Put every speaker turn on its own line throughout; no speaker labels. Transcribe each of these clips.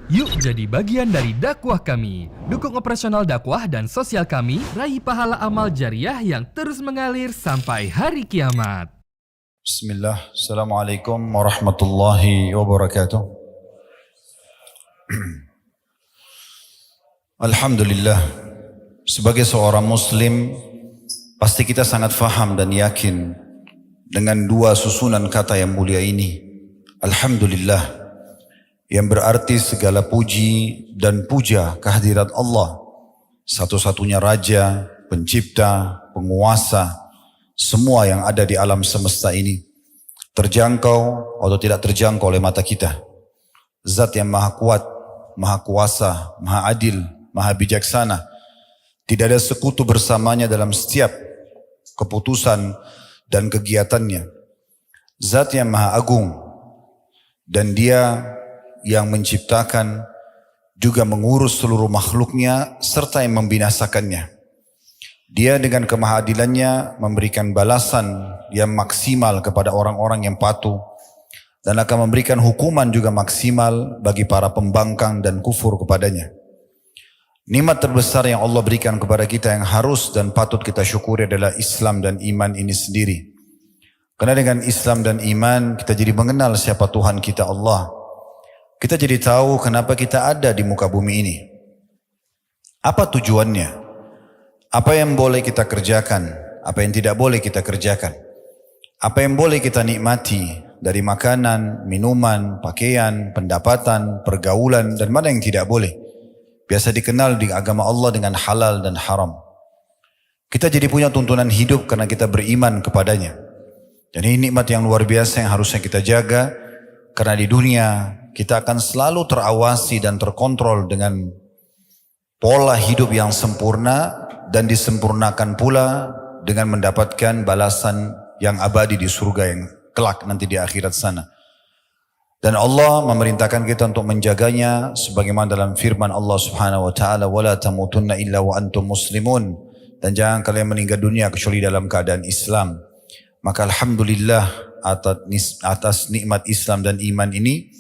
Yuk jadi bagian dari dakwah kami. Dukung operasional dakwah dan sosial kami, raih pahala amal jariah yang terus mengalir sampai hari kiamat.
Bismillah, Assalamualaikum warahmatullahi wabarakatuh. Alhamdulillah, sebagai seorang muslim, pasti kita sangat faham dan yakin dengan dua susunan kata yang mulia ini. Alhamdulillah, yang berarti segala puji dan puja kehadirat Allah, satu-satunya Raja, Pencipta, Penguasa, semua yang ada di alam semesta ini, terjangkau atau tidak terjangkau oleh mata kita. Zat yang maha kuat, maha kuasa, maha adil, maha bijaksana. Tidak ada sekutu bersamanya dalam setiap keputusan dan kegiatannya. Zat yang maha agung, dan dia yang menciptakan juga mengurus seluruh makhluknya serta yang membinasakannya. Dia dengan kemahadilannya memberikan balasan yang maksimal kepada orang-orang yang patuh dan akan memberikan hukuman juga maksimal bagi para pembangkang dan kufur kepadanya. Nikmat terbesar yang Allah berikan kepada kita yang harus dan patut kita syukuri adalah Islam dan iman ini sendiri. Karena dengan Islam dan iman kita jadi mengenal siapa Tuhan kita Allah. Kita jadi tahu kenapa kita ada di muka bumi ini. Apa tujuannya? Apa yang boleh kita kerjakan? Apa yang tidak boleh kita kerjakan? Apa yang boleh kita nikmati dari makanan, minuman, pakaian, pendapatan, pergaulan, dan mana yang tidak boleh? Biasa dikenal di agama Allah dengan halal dan haram. Kita jadi punya tuntunan hidup karena kita beriman kepadanya. Dan ini nikmat yang luar biasa yang harusnya kita jaga, karena di dunia kita akan selalu terawasi dan terkontrol dengan pola hidup yang sempurna dan disempurnakan pula dengan mendapatkan balasan yang abadi di surga yang kelak nanti di akhirat sana. Dan Allah memerintahkan kita untuk menjaganya sebagaimana dalam firman Allah Subhanahu wa taala, "Wala tamutunna illa wa antum muslimun." Dan jangan kalian meninggal dunia kecuali dalam keadaan Islam. Maka alhamdulillah atas nikmat Islam dan iman ini.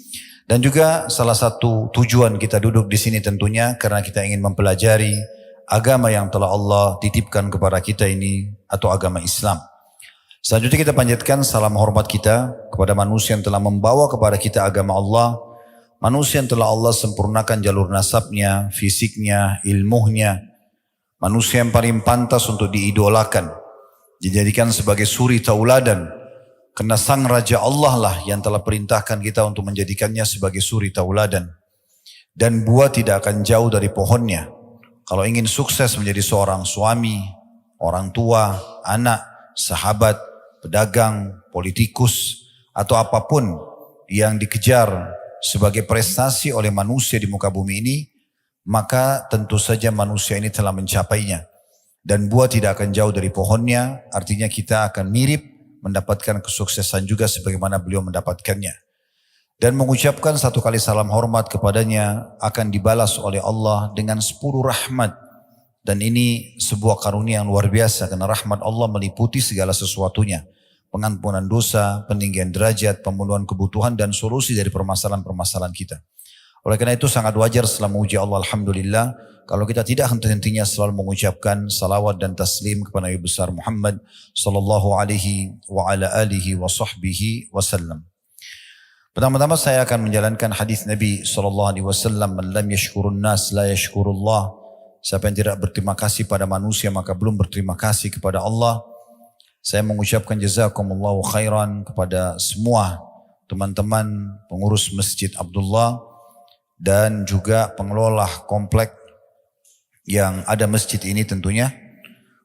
Dan juga salah satu tujuan kita duduk di sini tentunya karena kita ingin mempelajari agama yang telah Allah titipkan kepada kita ini, atau agama Islam. Selanjutnya kita panjatkan salam hormat kita kepada manusia yang telah membawa kepada kita agama Allah, manusia yang telah Allah sempurnakan jalur nasabnya, fisiknya, ilmunya, manusia yang paling pantas untuk diidolakan, dijadikan sebagai suri tauladan. Karena sang Raja Allah lah yang telah perintahkan kita untuk menjadikannya sebagai suri tauladan. Dan buah tidak akan jauh dari pohonnya. Kalau ingin sukses menjadi seorang suami, orang tua, anak, sahabat, pedagang, politikus, atau apapun yang dikejar sebagai prestasi oleh manusia di muka bumi ini, maka tentu saja manusia ini telah mencapainya. Dan buah tidak akan jauh dari pohonnya, artinya kita akan mirip mendapatkan kesuksesan juga sebagaimana beliau mendapatkannya. Dan mengucapkan satu kali salam hormat kepadanya akan dibalas oleh Allah dengan 10 rahmat. Dan ini sebuah karunia yang luar biasa karena rahmat Allah meliputi segala sesuatunya. Pengampunan dosa, peninggian derajat, pemenuhan kebutuhan dan solusi dari permasalahan-permasalahan kita. Oleh karena itu sangat wajar setelah memuji Allah, alhamdulillah, kalau kita tidak henti-hentinya selalu mengucapkan salawat dan taslim kepada Nabi besar Muhammad sallallahu alaihi wa ala alihi wa sahbihi wasallam. Pertama-tama saya akan menjalankan hadis Nabi sallallahu alaihi wasallam, "Man lam yashkurun nas la yashkurullah." Siapa yang tidak berterima kasih pada manusia maka belum berterima kasih kepada Allah. Saya mengucapkan jazakumullahu khairan kepada semua teman-teman pengurus Masjid Abdullah dan juga pengelola komplek yang ada masjid ini tentunya.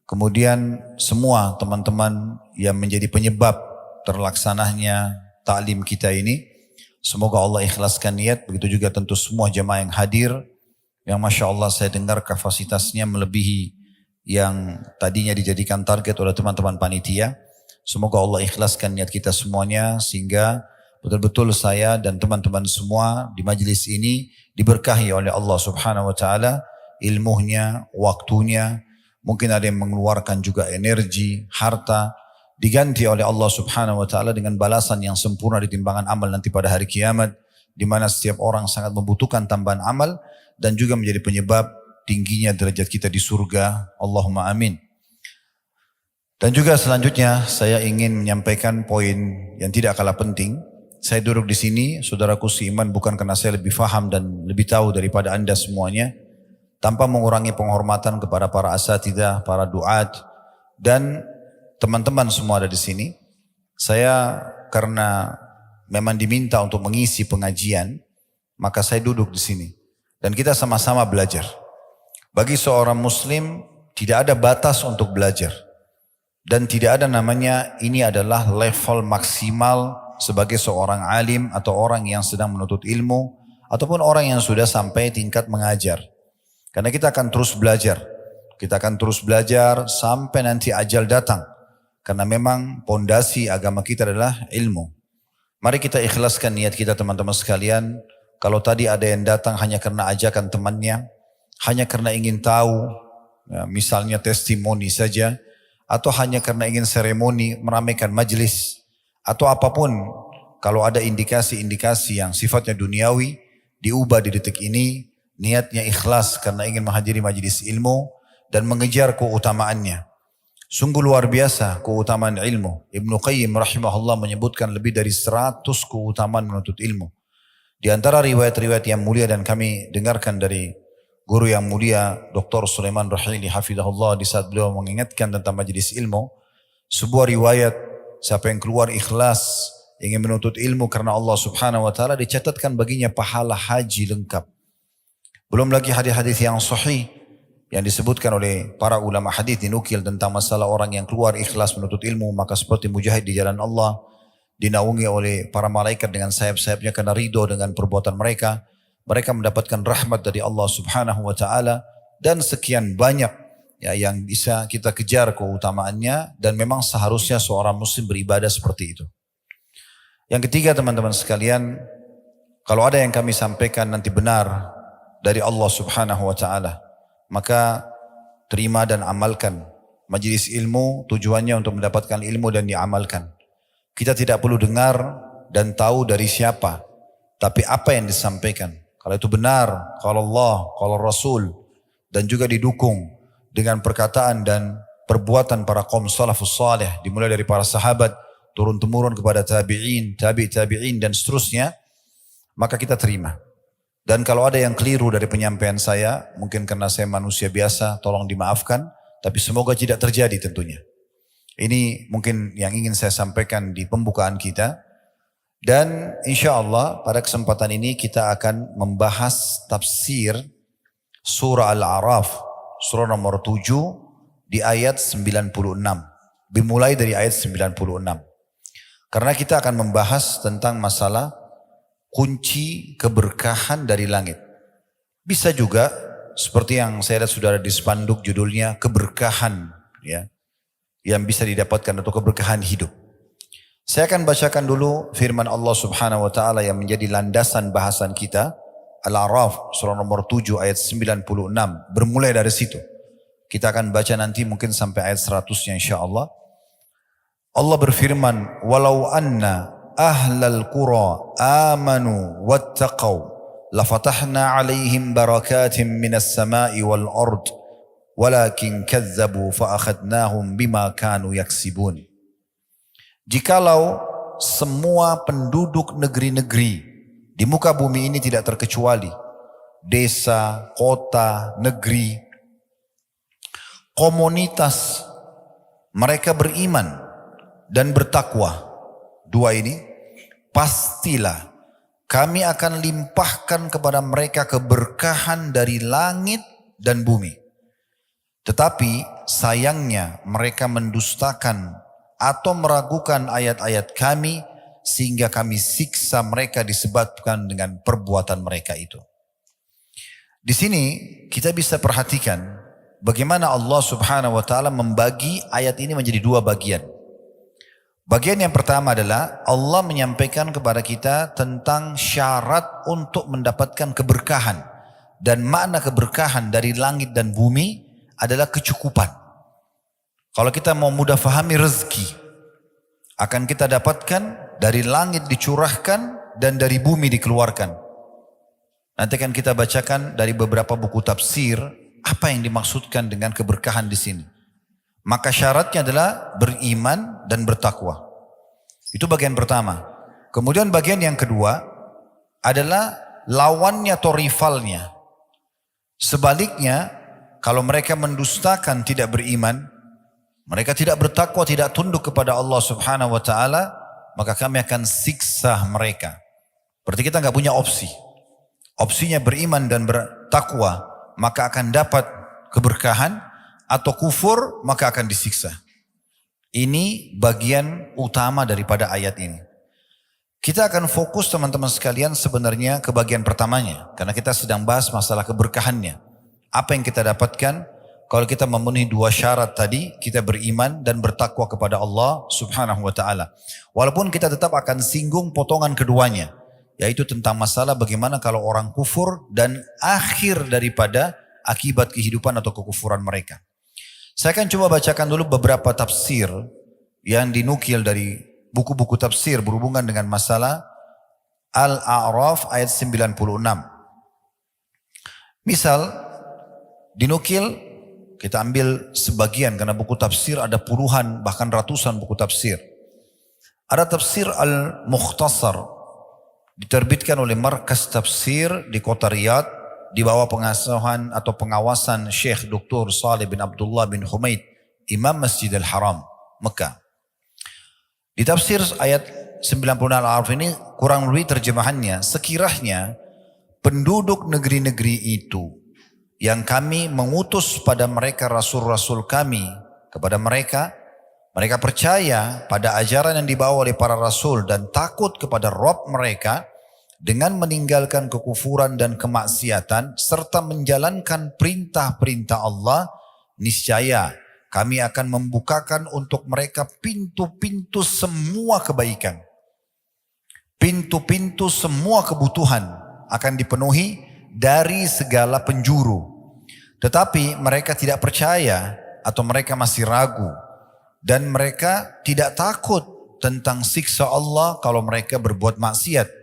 Kemudian semua teman-teman yang menjadi penyebab terlaksananya taklim kita ini. Semoga Allah ikhlaskan niat. Begitu juga tentu semua jemaah yang hadir. Yang Masya Allah saya dengar kapasitasnya melebihi yang tadinya dijadikan target oleh teman-teman panitia. Semoga Allah ikhlaskan niat kita semuanya sehingga betul-betul saya dan teman-teman semua di majelis ini diberkahi oleh Allah Subhanahu wa taala, ilmunya, waktunya, mungkin ada yang mengeluarkan juga energi, harta, diganti oleh Allah Subhanahu wa taala dengan balasan yang sempurna di timbangan amal nanti pada hari kiamat. di mana setiap orang sangat membutuhkan tambahan amal dan juga menjadi penyebab tingginya derajat kita di surga. Allahumma amin. Dan juga selanjutnya saya ingin menyampaikan poin yang tidak kalah penting. Saya duduk di sini, saudaraku seiman, bukan karena saya lebih faham dan lebih tahu daripada Anda semuanya, tanpa mengurangi penghormatan kepada para asatidzah, para duat, dan teman-teman semua ada di sini. Saya karena memang diminta untuk mengisi pengajian, maka saya duduk di sini. Dan kita sama-sama belajar. Bagi seorang muslim, tidak ada batas untuk belajar. Dan tidak ada namanya ini adalah level maksimal sebagai seorang alim atau orang yang sedang menuntut ilmu ataupun orang yang sudah sampai tingkat mengajar. Karena kita akan terus belajar. Kita akan terus belajar sampai nanti ajal datang. Karena memang pondasi agama kita adalah ilmu. Mari kita ikhlaskan niat kita teman-teman sekalian. Kalau tadi ada yang datang hanya karena ajakan temannya, hanya karena ingin tahu, ya, misalnya testimoni saja, atau hanya karena ingin seremoni, meramaikan majelis, atau apapun, kalau ada indikasi-indikasi yang sifatnya duniawi, diubah di detik ini, niatnya ikhlas karena ingin menghadiri majelis ilmu dan mengejar keutamaannya. Sungguh luar biasa keutamaan ilmu. Ibnu Qayyim rahimahullah menyebutkan lebih dari 100 keutamaan menuntut ilmu. Di antara riwayat-riwayat yang mulia dan kami dengarkan dari guru yang mulia Dr. Sulaiman Rahili hafizahullah di saat beliau mengingatkan tentang majelis ilmu, sebuah riwayat, siapa yang keluar ikhlas ingin menuntut ilmu karena Allah subhanahu wa ta'ala, dicatatkan baginya pahala haji lengkap. Belum lagi hadis-hadis yang sahih yang disebutkan oleh para ulama hadis dinukil tentang masalah orang yang keluar ikhlas menuntut ilmu, maka seperti mujahid di jalan Allah, dinaungi oleh para malaikat dengan sayap-sayapnya karena ridho dengan perbuatan mereka. Mereka mendapatkan rahmat dari Allah subhanahu wa ta'ala dan sekian banyak ya, yang bisa kita kejar keutamaannya, dan memang seharusnya seorang muslim beribadah seperti itu. Yang ketiga teman-teman sekalian, kalau ada yang kami sampaikan nanti benar dari Allah subhanahu wa ta'ala, maka terima dan amalkan. Majelis ilmu tujuannya untuk mendapatkan ilmu dan diamalkan. Kita tidak perlu dengar dan tahu dari siapa, tapi apa yang disampaikan. Kalau itu benar, kalau Allah, kalau Rasul, dan juga didukung dengan perkataan dan perbuatan para kaum salafus salih, dimulai dari para sahabat, turun-temurun kepada tabi'in, tabi'in dan seterusnya, maka kita terima. Dan kalau ada yang keliru dari penyampaian saya, mungkin karena saya manusia biasa, tolong dimaafkan, tapi semoga tidak terjadi tentunya. Ini mungkin yang ingin saya sampaikan di pembukaan kita. Dan insya Allah pada kesempatan ini kita akan membahas tafsir surah Al-A'raf, surah nomor 7 di ayat 96. Dimulai dari ayat 96. Karena kita akan membahas tentang masalah kunci keberkahan dari langit. Bisa juga seperti yang saya lihat sudah ada di spanduk judulnya keberkahan, ya, yang bisa didapatkan atau keberkahan hidup. Saya akan bacakan dulu firman Allah subhanahu wa ta'ala yang menjadi landasan bahasan kita. Al-A'raf surah nomor 7 ayat 96. Bermulai dari situ. Kita akan baca nanti mungkin sampai ayat 100 insyaAllah. Allah berfirman, walau anna ahlal qura amanu wattaqaw lafatahna alaihim barakatim minas sama'i wal ard walakin kazzabu fa'akhadnahum bima kanu yaksibun. Jikalau semua penduduk negeri-negeri di muka bumi ini tidak terkecuali, desa, kota, negeri, komunitas, mereka beriman dan bertakwa, dua ini, pastilah kami akan limpahkan kepada mereka keberkahan dari langit dan bumi. Tetapi sayangnya mereka mendustakan atau meragukan ayat-ayat kami, sehingga kami siksa mereka disebabkan dengan perbuatan mereka itu. Di sini kita bisa perhatikan bagaimana Allah subhanahu wa ta'ala membagi ayat ini menjadi dua bagian. Bagian yang pertama adalah Allah menyampaikan kepada kita tentang syarat untuk mendapatkan keberkahan. Dan makna keberkahan dari langit dan bumi adalah kecukupan. Kalau kita mau mudah fahami rezeki, akan kita dapatkan dari langit dicurahkan dan dari bumi dikeluarkan. Nanti akan kita bacakan dari beberapa buku tafsir apa yang dimaksudkan dengan keberkahan di sini. Maka syaratnya adalah beriman dan bertakwa. Itu bagian pertama. Kemudian bagian yang kedua adalah lawannya atau rivalnya. Sebaliknya, kalau mereka mendustakan, tidak beriman, mereka tidak bertakwa, tidak tunduk kepada Allah Subhanahu wa taala, maka kami akan siksa mereka. Berarti kita nggak punya opsi. Opsinya beriman dan bertakwa, maka akan dapat keberkahan, atau kufur, maka akan disiksa. Ini bagian utama daripada ayat ini. Kita akan fokus teman-teman sekalian sebenarnya ke bagian pertamanya. Karena kita sedang bahas masalah keberkahannya. Apa yang kita dapatkan kalau kita memenuhi dua syarat tadi, kita beriman dan bertakwa kepada Allah Subhanahu wa taala. Walaupun kita tetap akan singgung potongan keduanya, yaitu tentang masalah bagaimana kalau orang kufur dan akhir daripada akibat kehidupan atau kekufuran mereka. Saya akan coba bacakan dulu beberapa tafsir yang dinukil dari buku-buku tafsir berhubungan dengan masalah Al-A'raf ayat 96. Misal, dinukil, kita ambil sebagian karena buku tafsir ada puluhan bahkan ratusan buku tafsir. Ada tafsir Al-Mukhtasar, diterbitkan oleh Markas Tafsir di kota Riyadh, di bawah pengasuhan atau pengawasan Syekh Dr. Saleh bin Abdullah bin Humaid, Imam Masjidil Haram, Mekah. Di tafsir ayat 96 Al-A'raf ini kurang lebih terjemahannya, sekiranya penduduk negeri-negeri itu yang kami mengutus pada mereka rasul-rasul kami kepada mereka, mereka percaya pada ajaran yang dibawa oleh para rasul dan takut kepada Rabb mereka dengan meninggalkan kekufuran dan kemaksiatan serta menjalankan perintah-perintah Allah, niscaya kami akan membukakan untuk mereka pintu-pintu semua kebaikan. Pintu-pintu semua kebutuhan akan dipenuhi dari segala penjuru. Tetapi mereka tidak percaya atau mereka masih ragu. Dan mereka tidak takut tentang siksa Allah kalau mereka berbuat maksiat.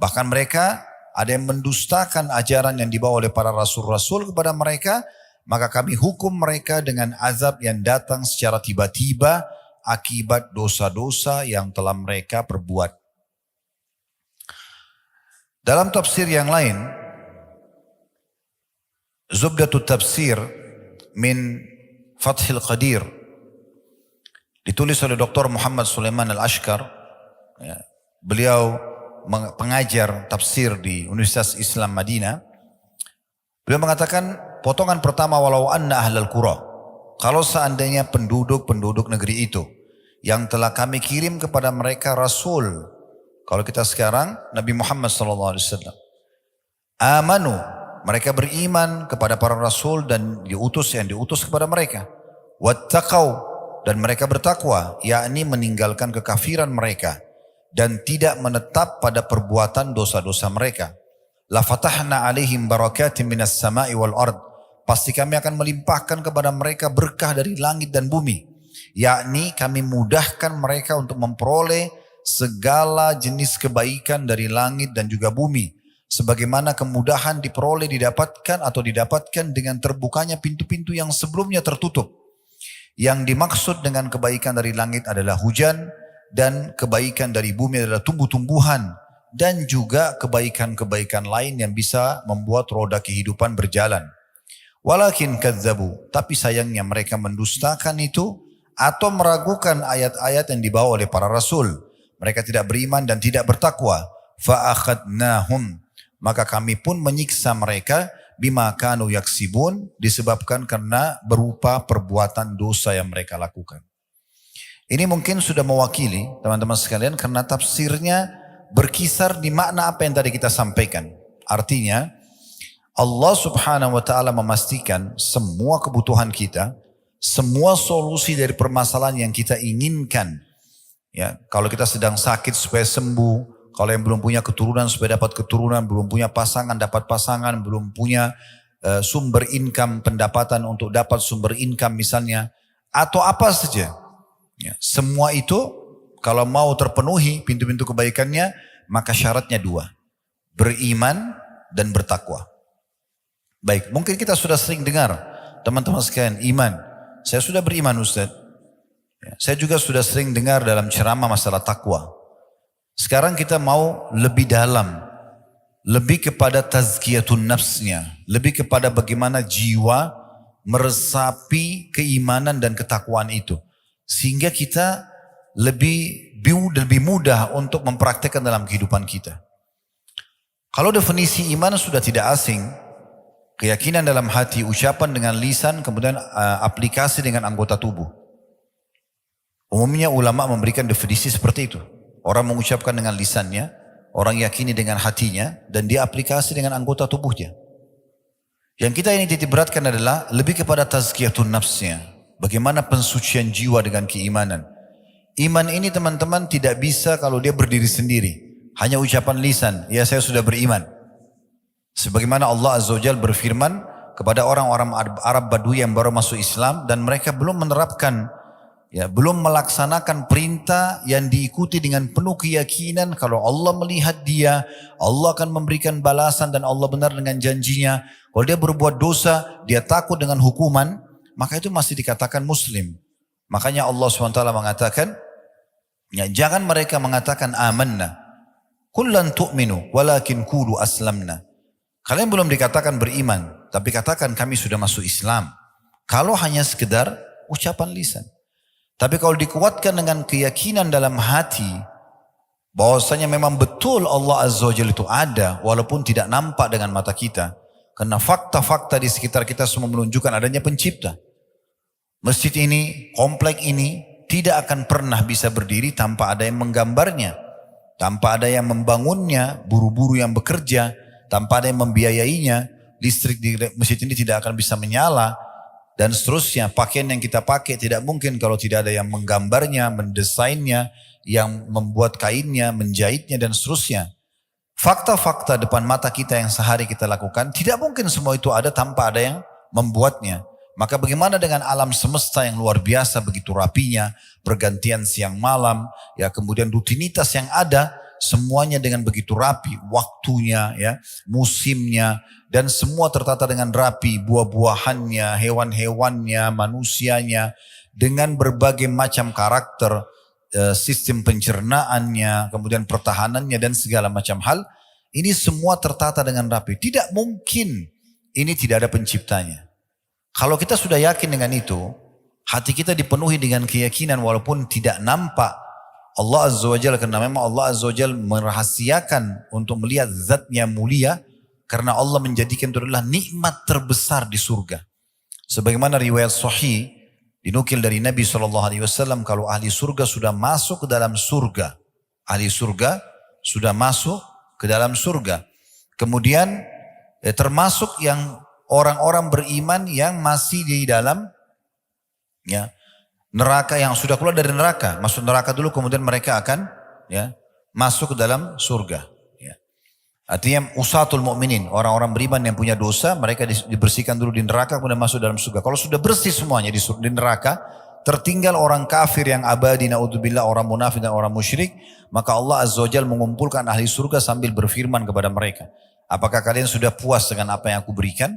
Bahkan mereka ada yang mendustakan ajaran yang dibawa oleh para rasul-rasul kepada mereka. Maka kami hukum mereka dengan azab yang datang secara tiba-tiba akibat dosa-dosa yang telah mereka perbuat. Dalam tafsir yang lain, Zubdatut Tafsir min Fathil Qadir, ditulis oleh Dr. Muhammad Sulaiman Al-Ashkar. Beliau pengajar tafsir di Universitas Islam Madinah. Beliau mengatakan potongan pertama, walau anna ahlal qura, kalau seandainya penduduk negeri itu yang telah kami kirim kepada mereka rasul, kalau kita sekarang Nabi Muhammad SAW, amanu, mereka beriman kepada para rasul dan diutus kepada mereka, wattaqau, dan mereka bertakwa, yakni meninggalkan kekafiran mereka dan tidak menetap pada perbuatan dosa-dosa mereka. La fatahna alaihim barakatim minas sama'i wal ard, pasti kami akan melimpahkan kepada mereka berkah dari langit dan bumi, yakni kami mudahkan mereka untuk memperoleh segala jenis kebaikan dari langit dan juga bumi, sebagaimana kemudahan didapatkan dengan terbukanya pintu-pintu yang sebelumnya tertutup. Yang dimaksud dengan kebaikan dari langit adalah hujan, dan kebaikan dari bumi adalah tumbuh-tumbuhan, dan juga kebaikan-kebaikan lain yang bisa membuat roda kehidupan berjalan. Walakin kadzabu, tapi sayangnya mereka mendustakan itu atau meragukan ayat-ayat yang dibawa oleh para rasul. Mereka tidak beriman dan tidak bertakwa. Fa'akhadnahum, maka kami pun menyiksa mereka bima kanu yaksibun, disebabkan karena berupa perbuatan dosa yang mereka lakukan. Ini mungkin sudah mewakili teman-teman sekalian karena tafsirnya berkisar di makna apa yang tadi kita sampaikan. Artinya Allah Subhanahu wa taala memastikan semua kebutuhan kita, semua solusi dari permasalahan yang kita inginkan. Ya, kalau kita sedang sakit supaya sembuh, kalau yang belum punya keturunan supaya dapat keturunan, belum punya pasangan dapat pasangan, belum punya sumber income, pendapatan untuk dapat sumber income misalnya, atau apa saja. Ya, semua itu kalau mau terpenuhi pintu-pintu kebaikannya, maka syaratnya dua. Beriman dan bertakwa. Baik, mungkin kita sudah sering dengar, teman-teman sekalian, iman. Saya sudah beriman Ustaz. Saya juga sudah sering dengar dalam ceramah masalah takwa. Sekarang kita mau lebih dalam, lebih kepada tazkiyatun nafsnya, lebih kepada bagaimana jiwa meresapi keimanan dan ketakwaan itu. Sehingga kita lebih mudah untuk mempraktekkan dalam kehidupan kita. Kalau definisi iman sudah tidak asing, keyakinan dalam hati, ucapan dengan lisan, kemudian aplikasi dengan anggota tubuh. Umumnya ulama memberikan definisi seperti itu. Orang mengucapkan dengan lisannya, orang yakini dengan hatinya, dan dia aplikasi dengan anggota tubuhnya. Yang kita ini titik beratkan adalah lebih kepada tazkiyatun nafsnya. Bagaimana pensucian jiwa dengan keimanan. Iman ini teman-teman tidak bisa kalau dia berdiri sendiri. Hanya ucapan lisan, ya saya sudah beriman. Sebagaimana Allah Azza wa Jalla berfirman kepada orang-orang Arab Badui yang baru masuk Islam dan mereka belum menerapkan, belum melaksanakan perintah yang diikuti dengan penuh keyakinan kalau Allah melihat dia, Allah akan memberikan balasan dan Allah benar dengan janjinya. Kalau dia berbuat dosa, dia takut dengan hukuman, maka itu masih dikatakan Muslim. Makanya Allah SWT mengatakan, jangan mereka mengatakan amanna, kullan tu'minu, walakin kulu aslamna. Kalian belum dikatakan beriman, tapi katakan kami sudah masuk Islam. Kalau hanya sekedar ucapan lisan. Tapi kalau dikuatkan dengan keyakinan dalam hati, bahwasanya memang betul Allah Azza wa Jalla itu ada, walaupun tidak nampak dengan mata kita. Karena fakta-fakta di sekitar kita semua menunjukkan adanya pencipta. Masjid ini, komplek ini, tidak akan pernah bisa berdiri tanpa ada yang menggambarnya. Tanpa ada yang membangunnya, buru-buru yang bekerja, tanpa ada yang membiayainya, listrik di masjid ini tidak akan bisa menyala, dan seterusnya. Pakaian yang kita pakai tidak mungkin kalau tidak ada yang menggambarnya, mendesainnya, yang membuat kainnya, menjahitnya, dan seterusnya. Fakta-fakta depan mata kita yang sehari kita lakukan, tidak mungkin semua itu ada tanpa ada yang membuatnya. Maka bagaimana dengan alam semesta yang luar biasa, begitu rapinya, pergantian siang malam, kemudian rutinitas yang ada, semuanya dengan begitu rapi, waktunya, musimnya, dan semua tertata dengan rapi, buah-buahannya, hewan-hewannya, manusianya, dengan berbagai macam karakter, sistem pencernaannya, kemudian pertahanannya, dan segala macam hal. Ini semua tertata dengan rapi. Tidak mungkin ini tidak ada penciptanya. Kalau kita sudah yakin dengan itu, hati kita dipenuhi dengan keyakinan walaupun tidak nampak Allah Azza wa Jalla, karena memang Allah Azza wa Jalla merahasiakan untuk melihat zatnya mulia, karena Allah menjadikan itu adalah nikmat terbesar di surga. Sebagaimana riwayat sahih dinukil dari Nabi SAW, kalau ahli surga sudah masuk ke dalam surga, ahli surga sudah masuk ke dalam surga, kemudian termasuk yang orang-orang beriman yang masih di dalam neraka, yang sudah keluar dari neraka, masuk neraka dulu, kemudian mereka akan masuk ke dalam surga. Artinya usatul mu'minin, orang-orang beriman yang punya dosa, mereka dibersihkan dulu di neraka, kemudian masuk dalam surga. Kalau sudah bersih semuanya di neraka, tertinggal orang kafir yang abadi, na'udzubillah, orang munafik dan orang musyrik, maka Allah Azza wa Jalla mengumpulkan ahli surga sambil berfirman kepada mereka, apakah kalian sudah puas dengan apa yang aku berikan?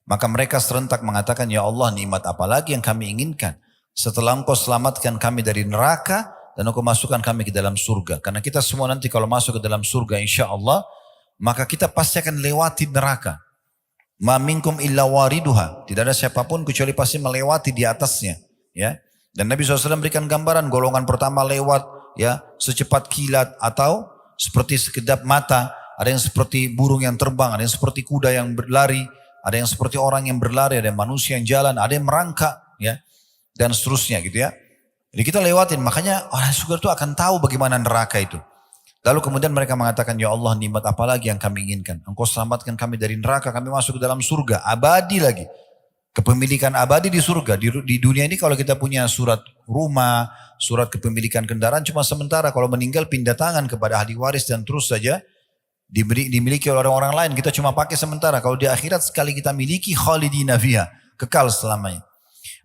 Maka mereka serentak mengatakan, ya Allah, nikmat apa lagi yang kami inginkan setelah engkau selamatkan kami dari neraka dan engkau masukkan kami ke dalam surga. Karena kita semua nanti kalau masuk ke dalam surga insya Allah, maka kita pasti akan lewati neraka. Ma minkum illa wariduha. Tidak ada siapapun kecuali pasti melewati di atasnya. Dan Nabi SAW berikan gambaran, golongan pertama lewat secepat kilat atau seperti sekedap mata. Ada yang seperti burung yang terbang, ada yang seperti kuda yang berlari, ada yang seperti orang yang berlari, ada yang manusia yang jalan, ada yang merangkak, dan seterusnya gitu ya. Jadi kita lewatin, makanya orang surga itu akan tahu bagaimana neraka itu. Lalu kemudian mereka mengatakan, ya Allah, nikmat apa lagi yang kami inginkan? Engkau selamatkan kami dari neraka, kami masuk ke dalam surga, abadi lagi. Kepemilikan abadi di surga. Di dunia ini kalau kita punya surat rumah, surat kepemilikan kendaraan cuma sementara. Kalau meninggal pindah tangan kepada ahli waris dan terus saja dimiliki oleh orang-orang lain. Kita cuma pakai sementara. Kalau di akhirat sekali kita miliki, khalidina fiha, kekal selamanya.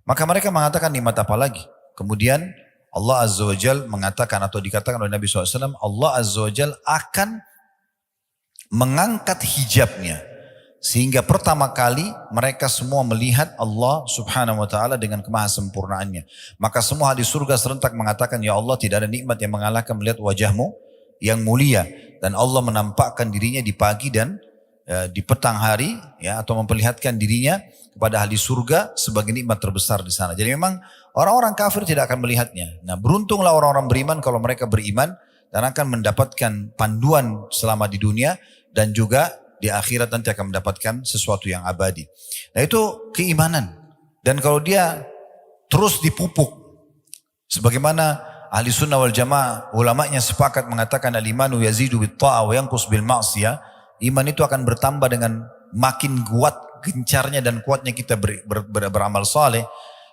Maka mereka mengatakan nikmat apa lagi? Kemudian Allah Azza wa Jal mengatakan atau dikatakan oleh Nabi SAW, Allah Azza wa Jal akan mengangkat hijabnya. Sehingga pertama kali mereka semua melihat Allah subhanahu wa ta'ala dengan kemahasempurnaannya. Maka semua di surga serentak mengatakan, ya Allah, tidak ada nikmat yang mengalahkan melihat wajahmu yang mulia. Dan Allah menampakkan dirinya di pagi dan di petang hari, ya, atau memperlihatkan dirinya kepada ahli surga sebagai nikmat terbesar di sana. Jadi memang orang-orang kafir tidak akan melihatnya. Nah, beruntunglah orang-orang beriman kalau mereka beriman dan akan mendapatkan panduan selama di dunia dan juga di akhirat nanti akan mendapatkan sesuatu yang abadi. Nah, itu keimanan. Dan kalau dia terus dipupuk, sebagaimana ahli sunnah wal jamaah, ulamanya sepakat mengatakan al-imanu yazidu bit ta'ah wa yanqus bil ma'siyah. Iman itu akan bertambah dengan makin kuat gencarnya dan kuatnya kita beramal saleh,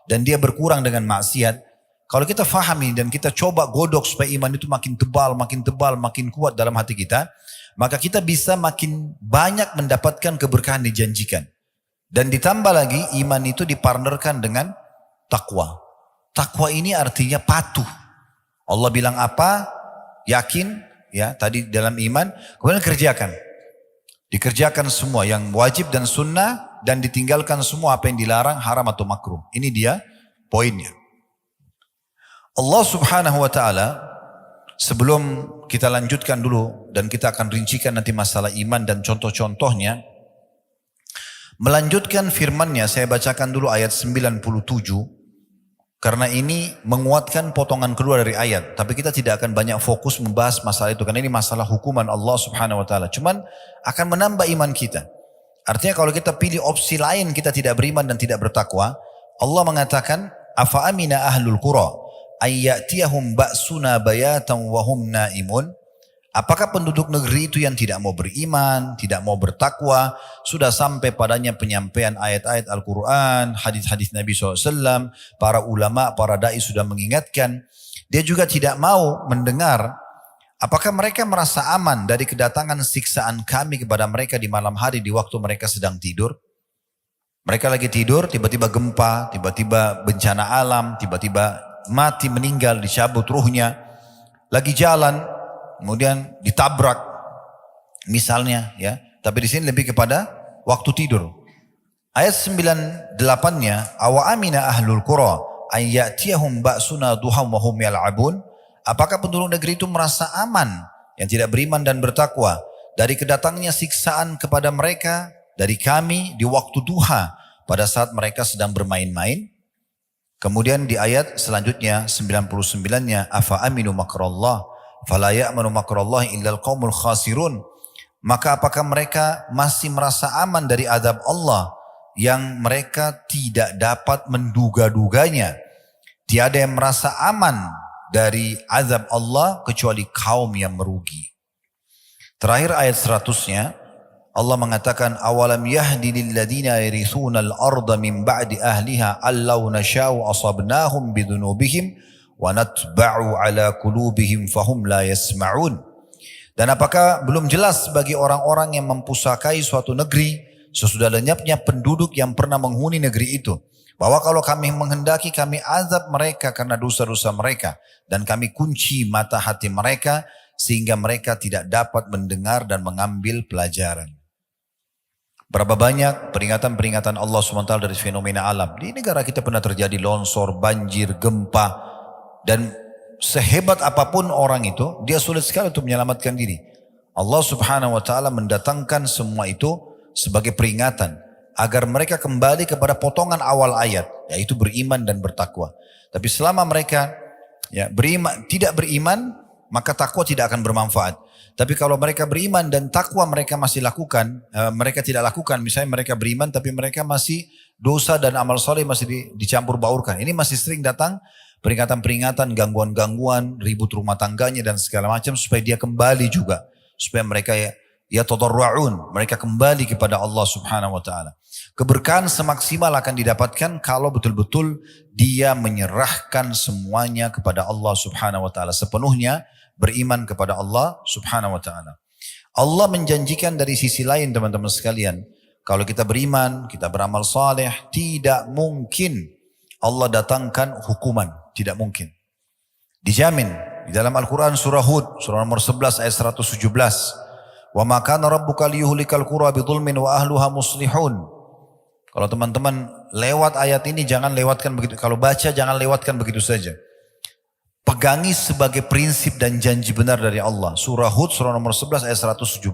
dan dia berkurang dengan maksiat. Kalau kita fahami dan kita coba godok supaya iman itu makin tebal, makin kuat dalam hati kita, maka kita bisa makin banyak mendapatkan keberkahan dijanjikan. Dan ditambah lagi iman itu dipartnerkan dengan takwa. Takwa ini artinya patuh. Allah bilang apa, yakin, ya, tadi dalam iman, kemudian kerjakan. Dikerjakan semua yang wajib dan sunnah, dan ditinggalkan semua apa yang dilarang, haram atau makruh. Ini dia poinnya. Allah subhanahu wa ta'ala, sebelum kita lanjutkan dulu dan kita akan rincikan nanti masalah iman dan contoh-contohnya, melanjutkan firman-Nya, saya bacakan dulu ayat 97. Karena ini menguatkan potongan kedua dari ayat. Tapi kita tidak akan banyak fokus membahas masalah itu. Karena ini masalah hukuman Allah subhanahu wa ta'ala. Cuman akan menambah iman kita. Artinya kalau kita pilih opsi lain, kita tidak beriman dan tidak bertakwa. Allah mengatakan, Afa amina ahlul qura ayyatiyahum ba'suna bayatan wahum naimun. Apakah penduduk negeri itu yang tidak mau beriman, tidak mau bertakwa, sudah sampai padanya penyampaian ayat-ayat Al-Quran, hadis-hadis Nabi SAW, para ulama, para da'i sudah mengingatkan. Dia juga tidak mau mendengar. Apakah mereka merasa aman dari kedatangan siksaan kami kepada mereka di malam hari di waktu mereka sedang tidur? Mereka lagi tidur, tiba-tiba gempa, tiba-tiba bencana alam, tiba-tiba mati, meninggal, dicabut ruhnya. Lagi jalan, kemudian ditabrak misalnya, ya. Tapi di sini lebih kepada waktu tidur. Ayat 98-nya, awa amina ahlul qura ayyatiyahum ba'suna duham wa hum yal'abun. Apakah penduduk negeri itu merasa aman yang tidak beriman dan bertakwa dari kedatangnya siksaan kepada mereka dari kami di waktu duha pada saat mereka sedang bermain-main? Kemudian di ayat selanjutnya 99-nya, afa aminu makrallah fala ya'manu makrallahi illal qaumul khasirun. Maka apakah mereka masih merasa aman dari azab Allah yang mereka tidak dapat menduga-duganya? Tiada yang merasa aman dari azab Allah kecuali kaum yang merugi. Terakhir ayat 100-nya Allah mengatakan, awalam yahdi lil ladina yarithuna al-ardha min ba'di ahliha allau nasha'u asabnahum bidunubihim wa natba'u ala qulubihim fahum la yasma'un. Dan apakah belum jelas bagi orang-orang yang mempusakai suatu negeri sesudah lenyapnya penduduk yang pernah menghuni negeri itu, bahwa kalau kami menghendaki kami azab mereka karena dosa-dosa mereka, dan kami kunci mata hati mereka sehingga mereka tidak dapat mendengar dan mengambil pelajaran. Berapa banyak peringatan-peringatan Allah SWT dari fenomena alam. Di negara kita pernah terjadi longsor, banjir, gempa. Dan sehebat apapun orang itu, dia sulit sekali untuk menyelamatkan diri. Allah subhanahu wa ta'ala mendatangkan semua itu sebagai peringatan. Agar mereka kembali kepada potongan awal ayat. Yaitu beriman dan bertakwa. Tapi selama mereka tidak beriman, maka takwa tidak akan bermanfaat. Tapi kalau mereka beriman dan takwa mereka masih lakukan, mereka tidak lakukan. Misalnya mereka beriman tapi mereka masih dosa dan amal soleh masih dicampur baurkan. Ini masih sering datang peringatan-peringatan, gangguan-gangguan, ribut rumah tangganya dan segala macam supaya dia kembali juga. Supaya mereka tadarru'un, mereka kembali kepada Allah subhanahu wa ta'ala. Keberkahan semaksimal akan didapatkan kalau betul-betul dia menyerahkan semuanya kepada Allah subhanahu wa ta'ala. Sepenuhnya beriman kepada Allah subhanahu wa ta'ala. Allah menjanjikan dari sisi lain teman-teman sekalian. Kalau kita beriman, kita beramal saleh, tidak mungkin Allah datangkan hukuman. Tidak mungkin. Dijamin di dalam Al-Quran surah Hud, surah nomor 11 ayat 117. Wa ma kana rabbuka liyuhlikal qura bidzulmin wa ahluha muslihun. Kalau teman-teman lewat ayat ini jangan lewatkan begitu. Kalau baca jangan lewatkan begitu saja. Pegangi sebagai prinsip dan janji benar dari Allah. Surah Hud surah nomor 11 ayat 117.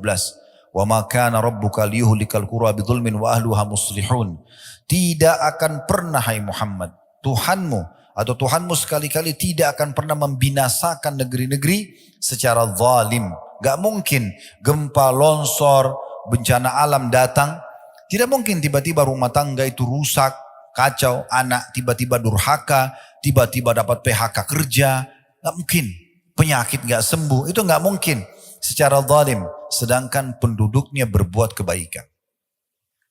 Wa ma kana rabbuka liyuhlikal qura bidzulmin wa ahluha muslihun. Tidak akan pernah hai Muhammad, Tuhanmu sekali-kali tidak akan pernah membinasakan negeri-negeri secara zalim. Gak mungkin gempa, longsor, bencana alam datang. Tidak mungkin tiba-tiba rumah tangga itu rusak, kacau, anak tiba-tiba durhaka, tiba-tiba dapat PHK kerja. Gak mungkin. Penyakit gak sembuh, itu gak mungkin secara zalim. Sedangkan penduduknya berbuat kebaikan.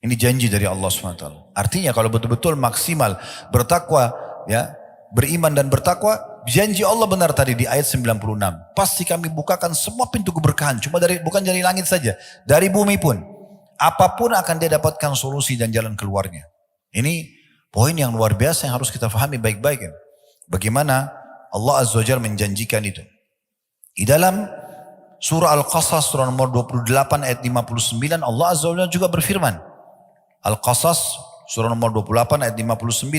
Ini janji dari Allah SWT. Artinya kalau betul-betul maksimal bertakwa, ya, beriman dan bertakwa, janji Allah benar tadi di ayat 96. Pasti kami bukakan semua pintu keberkahan. Bukan dari langit saja, dari bumi pun. Apapun akan dia dapatkan solusi dan jalan keluarnya. Ini poin yang luar biasa yang harus kita fahami baik-baik. Bagaimana Allah Azza wa Jalla menjanjikan itu. Di dalam surah Al-Qasas surah nomor 28 ayat 59 Allah Azza wa Jalla juga berfirman. Al-Qasas surah nomor 28 ayat 59.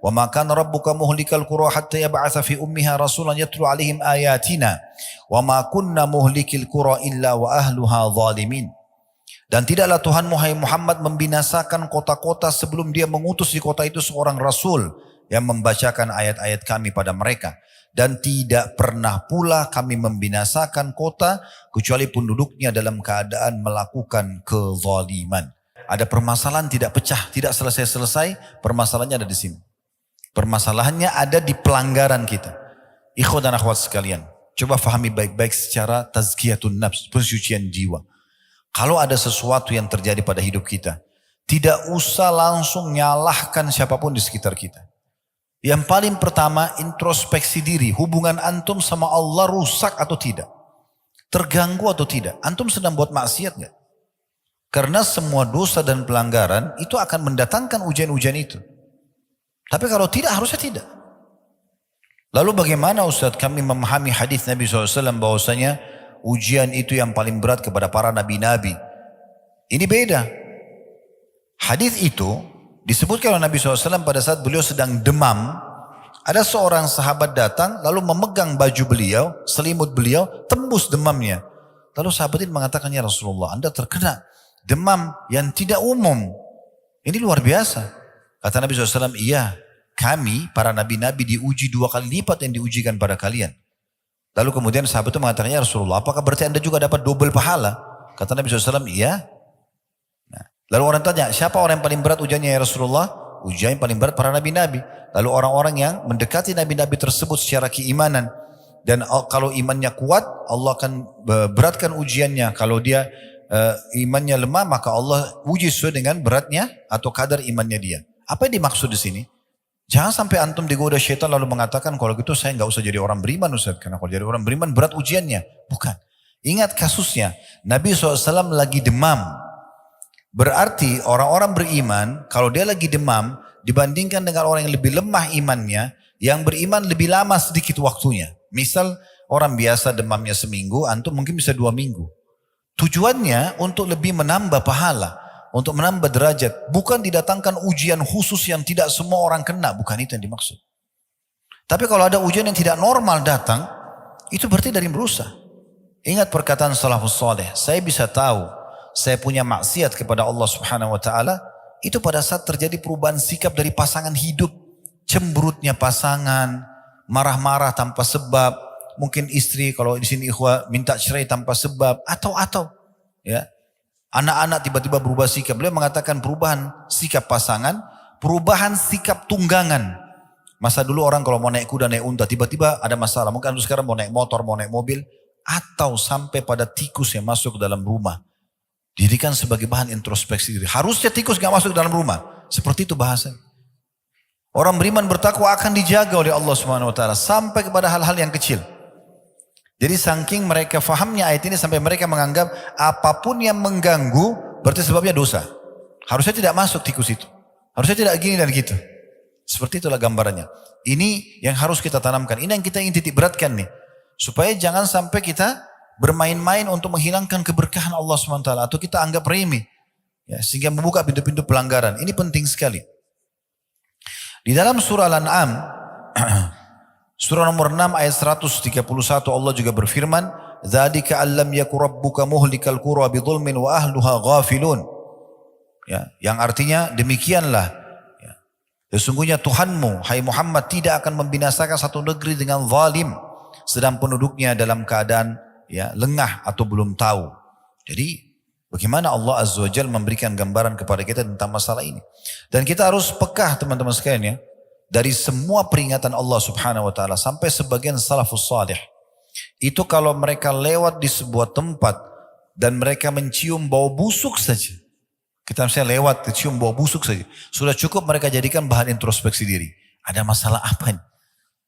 Wa ma kana rabbuka muhlikal qura hatta yab'atsa fi ummiha rasulan yatlu 'alaihim ayatina wa ma kunna muhlikil qura illa wa ahluha zalimin. Dan tidaklah Tuhanmu hai Muhammad membinasakan kota-kota sebelum dia mengutus di kota itu seorang rasul yang membacakan ayat-ayat kami pada mereka. Dan tidak pernah pula kami membinasakan kota kecuali penduduknya dalam keadaan melakukan kezaliman. Ada permasalahan tidak pecah, tidak selesai-selesai, permasalahannya ada di sini. Permasalahannya ada di pelanggaran kita. Ikhwan dan akhwat sekalian, coba fahami baik-baik secara tazkiyatun nafs, pensucian jiwa. Kalau ada sesuatu yang terjadi pada hidup kita, tidak usah langsung nyalahkan siapapun di sekitar kita. Yang paling pertama, introspeksi diri. Hubungan antum sama Allah rusak atau tidak? Terganggu atau tidak? Antum sedang buat maksiat gak? Karena semua dosa dan pelanggaran itu akan mendatangkan ujian-ujian itu. Tapi kalau tidak, harusnya tidak. Lalu bagaimana Ustaz kami memahami hadis Nabi SAW bahwasanya ujian itu yang paling berat kepada para nabi-nabi? Ini beda. Hadis itu disebutkan oleh Nabi SAW pada saat beliau sedang demam. Ada seorang sahabat datang lalu memegang baju beliau, selimut beliau, tembus demamnya. Lalu sahabat ini mengatakan, ya Rasulullah, Anda terkena demam yang tidak umum. Ini luar biasa. Kata Nabi SAW, iya, kami para nabi-nabi diuji 2 kali lipat yang diujikan pada kalian. Lalu kemudian sahabat itu mengatakan, ya Rasulullah, apakah berarti Anda juga dapat double pahala? Kata Nabi SAW, iya. Nah, lalu orang tanya, siapa orang yang paling berat ujiannya ya Rasulullah? Ujian yang paling berat para nabi-nabi. Lalu orang-orang yang mendekati nabi-nabi tersebut secara keimanan. Dan kalau imannya kuat, Allah akan beratkan ujiannya. Kalau dia imannya lemah, maka Allah uji sesuai dengan beratnya atau kadar imannya dia. Apa yang dimaksud di sini? Jangan sampai antum digoda syaitan lalu mengatakan, kalau gitu saya nggak usah jadi orang beriman Ustaz, karena kalau jadi orang beriman berat ujiannya. Bukan. Ingat kasusnya, Nabi SAW lagi demam. Berarti orang-orang beriman, kalau dia lagi demam, dibandingkan dengan orang yang lebih lemah imannya, yang beriman lebih lama sedikit waktunya. Misal orang biasa demamnya seminggu, antum mungkin bisa 2 minggu. Tujuannya untuk lebih menambah pahala, untuk menambah derajat. Bukan didatangkan ujian khusus yang tidak semua orang kena, bukan itu yang dimaksud. Tapi kalau ada ujian yang tidak normal datang, itu berarti dari merusak. Ingat perkataan salafus saleh, saya bisa tahu saya punya maksiat kepada Allah Subhanahu wa taala itu pada saat terjadi perubahan sikap dari pasangan hidup. Cemberutnya pasangan, marah-marah tanpa sebab. Mungkin istri kalau di sini ikhwah minta cerai tanpa sebab atau ya. Anak-anak tiba-tiba berubah sikap. Beliau mengatakan perubahan sikap pasangan, perubahan sikap tunggangan. Masa dulu orang kalau mau naik kuda, naik unta, tiba-tiba ada masalah. Mungkin sekarang mau naik motor, mau naik mobil, atau sampai pada tikus yang masuk ke dalam rumah. Dijadikan sebagai bahan introspeksi diri. Harusnya tikus gak masuk ke dalam rumah. Seperti itu bahasa. Orang beriman bertakwa akan dijaga oleh Allah Subhanahu wa taala sampai kepada hal-hal yang kecil. Jadi saking mereka fahamnya ayat ini sampai mereka menganggap apapun yang mengganggu berarti sebabnya dosa. Harusnya tidak masuk tikus itu. Harusnya tidak gini dan gitu. Seperti itulah gambarannya. Ini yang harus kita tanamkan. Ini yang kita ingin titik beratkan nih. Supaya jangan sampai kita bermain-main untuk menghilangkan keberkahan Allah SWT. Atau kita anggap remeh. Ya, sehingga membuka pintu-pintu pelanggaran. Ini penting sekali. Di dalam surah Al-An'am, surah nomor 6 ayat 131 Allah juga berfirman, "Dzalika allam yaku rabbuka muhlikal qura bidzulmin wa ahluha ghafilun." Ya, yang artinya demikianlah. Ya, sesungguhnya Tuhanmu, hai Muhammad, tidak akan membinasakan satu negeri dengan zalim, sedang penduduknya dalam keadaan lengah atau belum tahu. Jadi bagaimana Allah Azza wa Jalla memberikan gambaran kepada kita tentang masalah ini. Dan kita harus pekah teman-teman sekalian ya. Dari semua peringatan Allah Subhanahu wa ta'ala. Sampai sebagian salafus salih. Itu kalau mereka lewat di sebuah tempat. Dan mereka mencium bau busuk saja. Kita misalnya lewat cium bau busuk saja. Sudah cukup mereka jadikan bahan introspeksi diri. Ada masalah apa ini?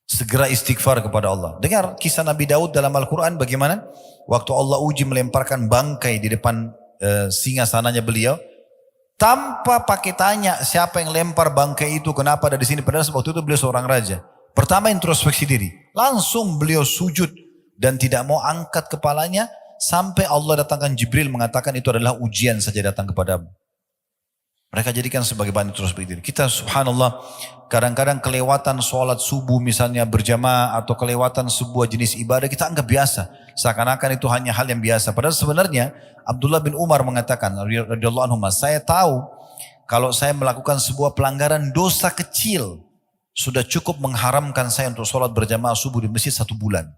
Segera istighfar kepada Allah. Dengar kisah Nabi Daud dalam Al-Quran bagaimana? Waktu Allah uji melemparkan bangkai di depan singgasananya beliau. Tanpa pakai tanya siapa yang lempar bangkai itu, kenapa ada di sini. Padahal waktu itu beliau seorang raja. Pertama introspeksi diri. Langsung beliau sujud dan tidak mau angkat kepalanya. Sampai Allah datangkan Jibril mengatakan itu adalah ujian saja datang kepadamu. Mereka jadikan sebagai bahan introspeksi diri. Kita subhanallah kadang-kadang kelewatan sholat subuh misalnya berjamaah atau kelewatan sebuah jenis ibadah kita anggap biasa. Seakan-akan itu hanya hal yang biasa. Padahal sebenarnya Abdullah bin Umar mengatakan, radhiyallahu anhu, saya tahu kalau saya melakukan sebuah pelanggaran dosa kecil sudah cukup mengharamkan saya untuk sholat berjamaah subuh di masjid 1 bulan.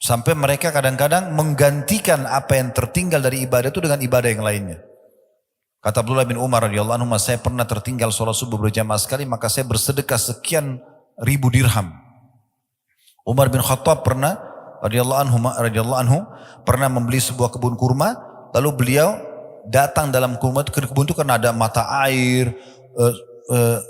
Sampai mereka kadang-kadang menggantikan apa yang tertinggal dari ibadah itu dengan ibadah yang lainnya. Kata Abdullah bin Umar radhiyallahu anhu, saya pernah tertinggal sholat subuh berjamaah sekali, maka saya bersedekah sekian ribu dirham. Umar bin Khattab pernah radhiyallahu anhu pernah membeli sebuah kebun kurma, lalu beliau datang dalam kebun itu karena ada mata air,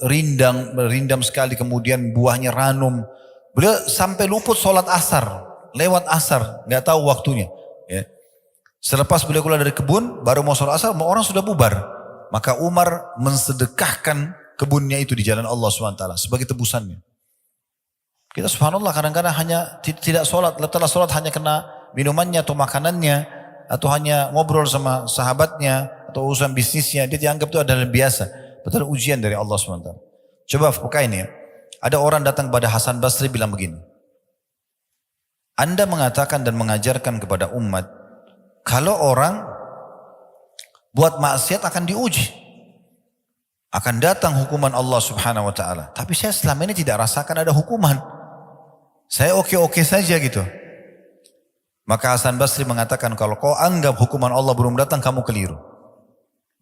rindam sekali, kemudian buahnya ranum. Beliau sampai luput sholat asar, lewat asar, nggak tahu waktunya. Ya. Selepas beliau keluar dari kebun, baru mau sholat asar, orang sudah bubar. Maka Umar mensedekahkan kebunnya itu di jalan Allah SWT sebagai tebusannya. Kita subhanallah kadang-kadang hanya tidak sholat, setelah sholat hanya kena minumannya atau makanannya, atau hanya ngobrol sama sahabatnya, atau urusan bisnisnya, dia dianggap itu adalah biasa. Betul ujian dari Allah SWT. Coba pakai ini ya. Ada orang datang kepada Hasan Basri bilang begini. Anda mengatakan dan mengajarkan kepada umat, kalau orang buat maksiat akan diuji. Akan datang hukuman Allah Subhanahu wa ta'ala. Tapi saya selama ini tidak rasakan ada hukuman. Saya oke-oke saja gitu. Maka Hasan Basri mengatakan, kalau kau anggap hukuman Allah belum datang, kamu keliru.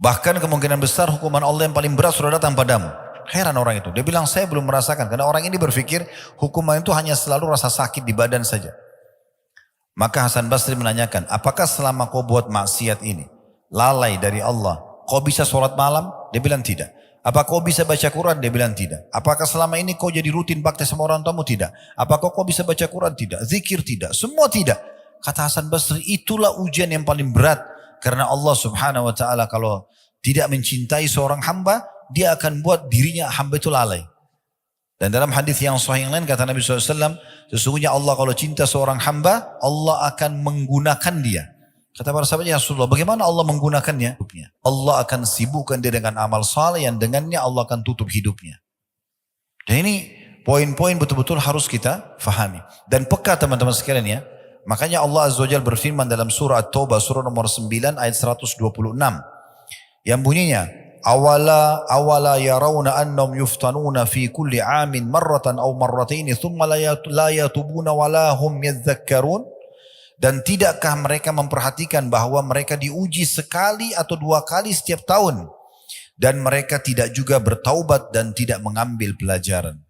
Bahkan kemungkinan besar hukuman Allah yang paling berat sudah datang padamu. Heran orang itu. Dia bilang, saya belum merasakan. Karena orang ini berpikir hukuman itu hanya selalu rasa sakit di badan saja. Maka Hasan Basri menanyakan, apakah selama kau buat maksiat ini, lalai dari Allah, kau bisa sholat malam? Dia bilang tidak. Apa kau bisa baca Quran? Dia bilang tidak. Apakah selama ini kau jadi rutin bakti sama orang tuamu? Tidak. Apakah kau bisa baca Quran? Tidak. Zikir? Tidak. Semua tidak. Kata Hasan Basri, itulah ujian yang paling berat. Karena Allah Subhanahu wa ta'ala kalau tidak mencintai seorang hamba, dia akan buat dirinya hamba itu lalai. Dan dalam hadis yang sahih yang lain kata Nabi SAW, sesungguhnya Allah kalau cinta seorang hamba, Allah akan menggunakan dia. Kata para sahabat, ya Rasulullah, bagaimana Allah menggunakannya? Allah akan sibukkan dia dengan amal saleh yang dengannya Allah akan tutup hidupnya. Dan ini poin-poin betul-betul harus kita fahami. Dan peka teman-teman sekalian ya. Makanya Allah Azza wa Jalla berfirman dalam surah At-Taubah, surah nomor 9 ayat 126. Yang bunyinya, awala yarawna annahum yuftanuna fi kulli amin marratan aw marrataini thumma la yatubuna wala hum yadhakkarun. Dan tidakkah mereka memperhatikan bahwa mereka diuji sekali atau 2 kali setiap tahun, dan mereka tidak juga bertaubat dan tidak mengambil pelajaran.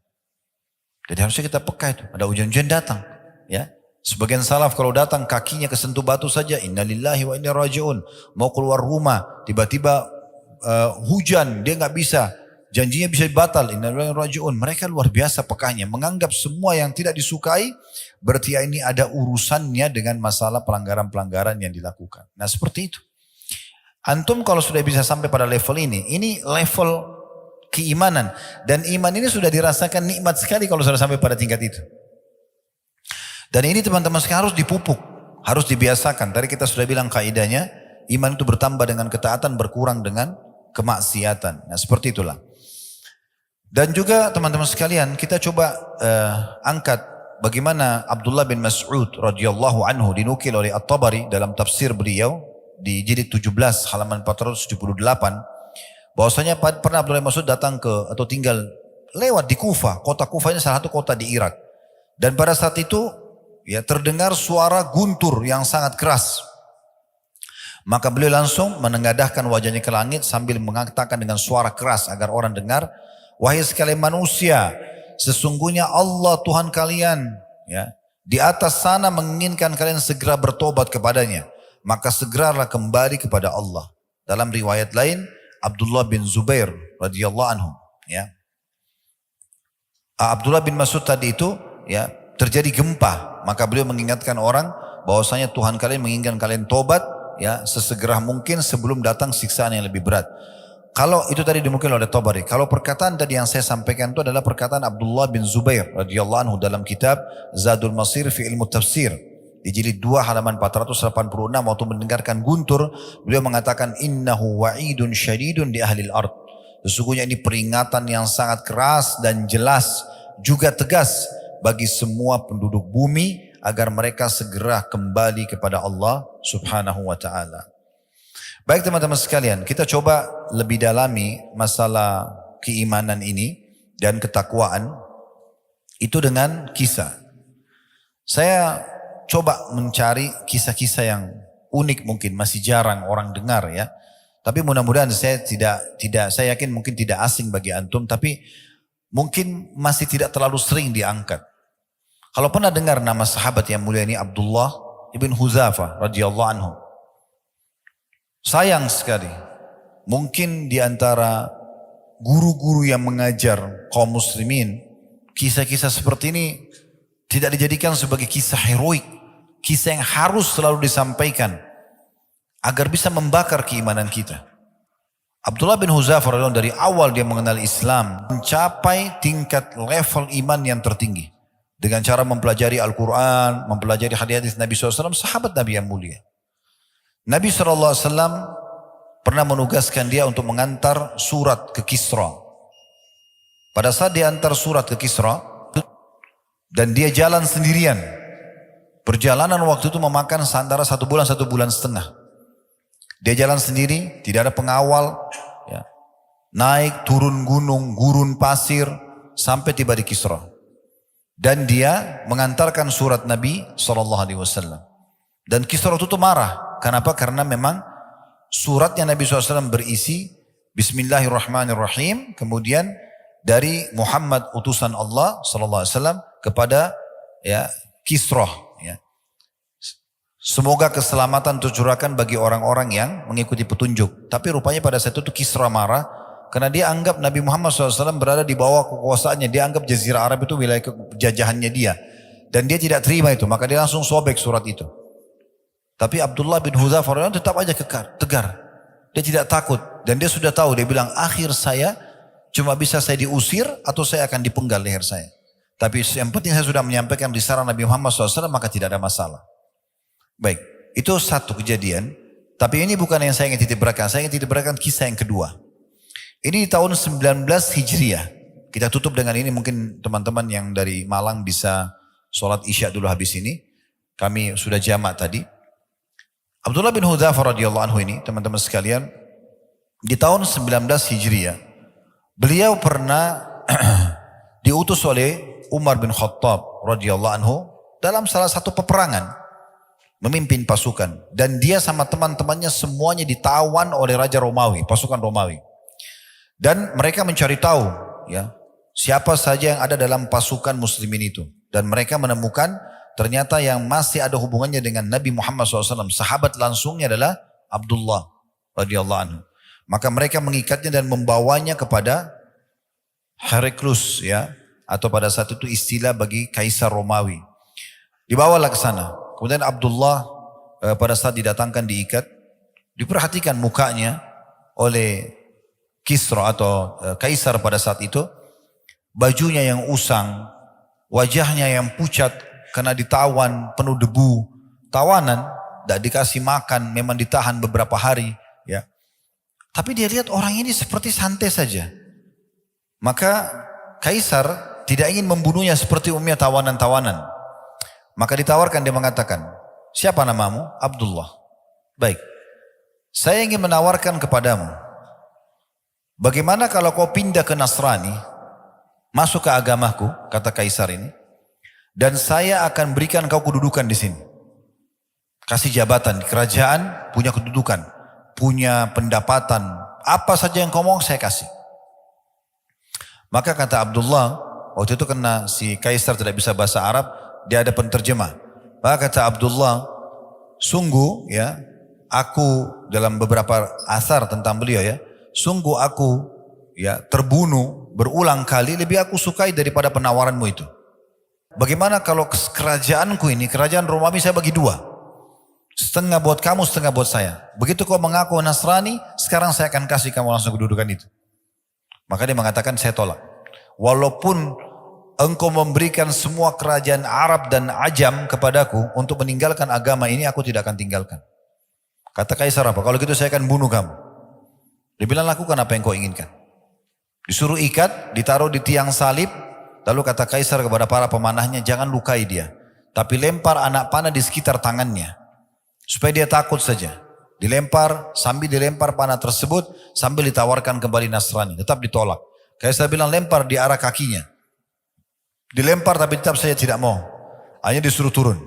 Jadi harusnya kita peka itu, ada ujian-ujian datang ya. Sebagian salaf kalau datang kakinya kesentuh batu saja, innalillahi wa inna raji'un, mau keluar rumah tiba-tiba hujan, dia nggak bisa, janjinya bisa batal, innalillahi wa inna raji'un. Mereka luar biasa pekanya, menganggap semua yang tidak disukai berarti ini ada urusannya dengan masalah pelanggaran-pelanggaran yang dilakukan. Nah seperti itu. Antum kalau sudah bisa sampai pada level ini level keimanan. Dan iman ini sudah dirasakan nikmat sekali kalau sudah sampai pada tingkat itu. Dan ini teman-teman sekarang harus dipupuk, harus dibiasakan. Tadi kita sudah bilang kaidahnya, iman itu bertambah dengan ketaatan, berkurang dengan kemaksiatan. Nah seperti itulah. Dan juga teman-teman sekalian, kita coba angkat bagaimana Abdullah bin Mas'ud radhiyallahu anhu dinukil oleh At-Tabari dalam tafsir beliau di jilid 17 halaman 478 bahwasanya pernah Abdullah bin Mas'ud datang ke atau tinggal lewat di Kufah. Kota Kufah ini salah satu kota di Irak. Dan pada saat itu ya terdengar suara guntur yang sangat keras. Maka beliau langsung menengadahkan wajahnya ke langit sambil mengatakan dengan suara keras agar orang dengar, wahai sekalian manusia, sesungguhnya Allah Tuhan kalian ya di atas sana menginginkan kalian segera bertobat kepadanya, maka segeralah kembali kepada Allah. Dalam riwayat lain Abdullah bin Zubair radhiyallahu anhu ya. Abdullah bin Mas'ud tadi itu ya terjadi gempa, maka beliau mengingatkan orang bahwasanya Tuhan kalian menginginkan kalian tobat ya sesegera mungkin sebelum datang siksaan yang lebih berat. Kalau itu tadi dimungkin oleh Tabari. Kalau perkataan tadi yang saya sampaikan itu adalah perkataan Abdullah bin Zubair radhiyallahu anhu dalam kitab Zadul Masir fi Ilmu Tafsir di jilid 2 halaman 486 waktu mendengarkan guntur beliau mengatakan innahu wa'idun syadidun di ahlil ard. Sesungguhnya ini peringatan yang sangat keras dan jelas juga tegas bagi semua penduduk bumi agar mereka segera kembali kepada Allah Subhanahu wa taala. Baik teman-teman sekalian, kita coba lebih dalami masalah keimanan ini dan ketakwaan itu dengan kisah. Saya coba mencari kisah-kisah yang unik mungkin masih jarang orang dengar ya. Tapi mudah-mudahan saya saya yakin mungkin tidak asing bagi antum, tapi mungkin masih tidak terlalu sering diangkat. Kalau pernah dengar nama sahabat yang mulia ini Abdullah ibn Huzafah radhiyallahu anhu. Sayang sekali, mungkin di antara guru-guru yang mengajar kaum muslimin, kisah-kisah seperti ini tidak dijadikan sebagai kisah heroik, kisah yang harus selalu disampaikan agar bisa membakar keimanan kita. Abdullah bin Huzafah radhiyallahu anhu dari awal dia mengenal Islam, mencapai tingkat level iman yang tertinggi. Dengan cara mempelajari Al-Quran, mempelajari hadis Nabi SAW, sahabat Nabi yang mulia. Nabi SAW pernah menugaskan dia untuk mengantar surat ke Kisra. Pada saat dia antar surat ke Kisra, dan dia jalan sendirian. Perjalanan waktu itu memakan antara 1 bulan setengah. Dia jalan sendiri, tidak ada pengawal. Ya. Naik, turun gunung, gurun pasir, sampai tiba di Kisra. Dan dia mengantarkan surat Nabi SAW. Dan Kisra itu marah. Kenapa? Karena memang suratnya Nabi SAW berisi Bismillahirrahmanirrahim. Kemudian dari Muhammad utusan Allah SAW kepada ya Kisra. Ya. Semoga keselamatan tercurahkan bagi orang-orang yang mengikuti petunjuk. Tapi rupanya pada saat itu Kisra marah. Karena dia anggap Nabi Muhammad SAW berada di bawah kekuasaannya. Dia anggap Jazirah Arab itu wilayah penjajahannya dia. Dan dia tidak terima itu. Maka dia langsung sobek surat itu. Tapi Abdullah bin Huzafah tetap aja tegar. Dia tidak takut. Dan dia sudah tahu. Dia bilang akhir saya cuma bisa saya diusir atau saya akan dipenggal leher saya. Tapi yang penting saya sudah menyampaikan risalah Nabi Muhammad SAW maka tidak ada masalah. Baik. Itu satu kejadian. Tapi ini bukan yang saya ingin titip beratkan. Saya ingin titip beratkan kisah yang kedua. Ini di tahun 19 Hijriah. Kita tutup dengan ini, mungkin teman-teman yang dari Malang bisa sholat isya dulu habis ini. Kami sudah jamak tadi. Abdullah bin Huzafah radhiyallahu anhu ini, teman-teman sekalian, di tahun 19 Hijriah, beliau pernah diutus oleh Umar bin Khattab radhiyallahu anhu dalam salah satu peperangan, memimpin pasukan. Dan dia sama teman-temannya semuanya ditawan oleh Raja Romawi, pasukan Romawi. Dan mereka mencari tahu ya siapa saja yang ada dalam pasukan muslimin itu. Dan mereka menemukan ternyata yang masih ada hubungannya dengan Nabi Muhammad SAW. Sahabat langsungnya adalah Abdullah radhiyallahu anhu. Maka mereka mengikatnya dan membawanya kepada Heraklius ya. Atau pada saat itu istilah bagi Kaisar Romawi. Dibawalah ke sana. Kemudian Abdullah pada saat didatangkan diikat. Diperhatikan mukanya oleh Kisra atau Kaisar pada saat itu, bajunya yang usang, wajahnya yang pucat karena ditawan penuh debu, tawanan, tidak dikasih makan, memang ditahan beberapa hari, ya. Tapi dia lihat orang ini seperti santai saja. Maka Kaisar tidak ingin membunuhnya seperti umumnya tawanan-tawanan. Maka ditawarkan, dia mengatakan, siapa namamu? Abdullah. Baik, saya ingin menawarkan kepadamu, bagaimana kalau kau pindah ke Nasrani, masuk ke agamaku, kata Kaisar ini, dan saya akan berikan kau kedudukan di sini. Kasih jabatan di kerajaan, punya kedudukan, punya pendapatan, apa saja yang kau mau saya kasih. Maka kata Abdullah, waktu itu karena si Kaisar tidak bisa bahasa Arab, dia ada penterjemah. Maka kata Abdullah, sungguh ya, aku dalam beberapa asar tentang beliau ya, sungguh aku ya terbunuh berulang kali, lebih aku sukai daripada penawaranmu itu. Bagaimana kalau kerajaanku ini, kerajaan Romawi saya bagi dua. Setengah buat kamu, setengah buat saya. Begitu kau mengaku Nasrani, sekarang saya akan kasih kamu langsung kedudukan itu. Maka dia mengatakan, saya tolak. Walaupun engkau memberikan semua kerajaan Arab dan Ajam kepadaku untuk meninggalkan agama ini, aku tidak akan tinggalkan. Kata Kaisar apa? Kalau gitu saya akan bunuh kamu. Dia bilang, lakukan apa yang kau inginkan. Disuruh ikat, ditaruh di tiang salib. Lalu kata Kaisar kepada para pemanahnya, jangan lukai dia. Tapi lempar anak panah di sekitar tangannya. Supaya dia takut saja. Dilempar, sambil dilempar panah tersebut, sambil ditawarkan kembali Nasrani. Tetap ditolak. Kaisar bilang lempar di arah kakinya. Dilempar tapi tetap saya tidak mau. Hanya disuruh turun.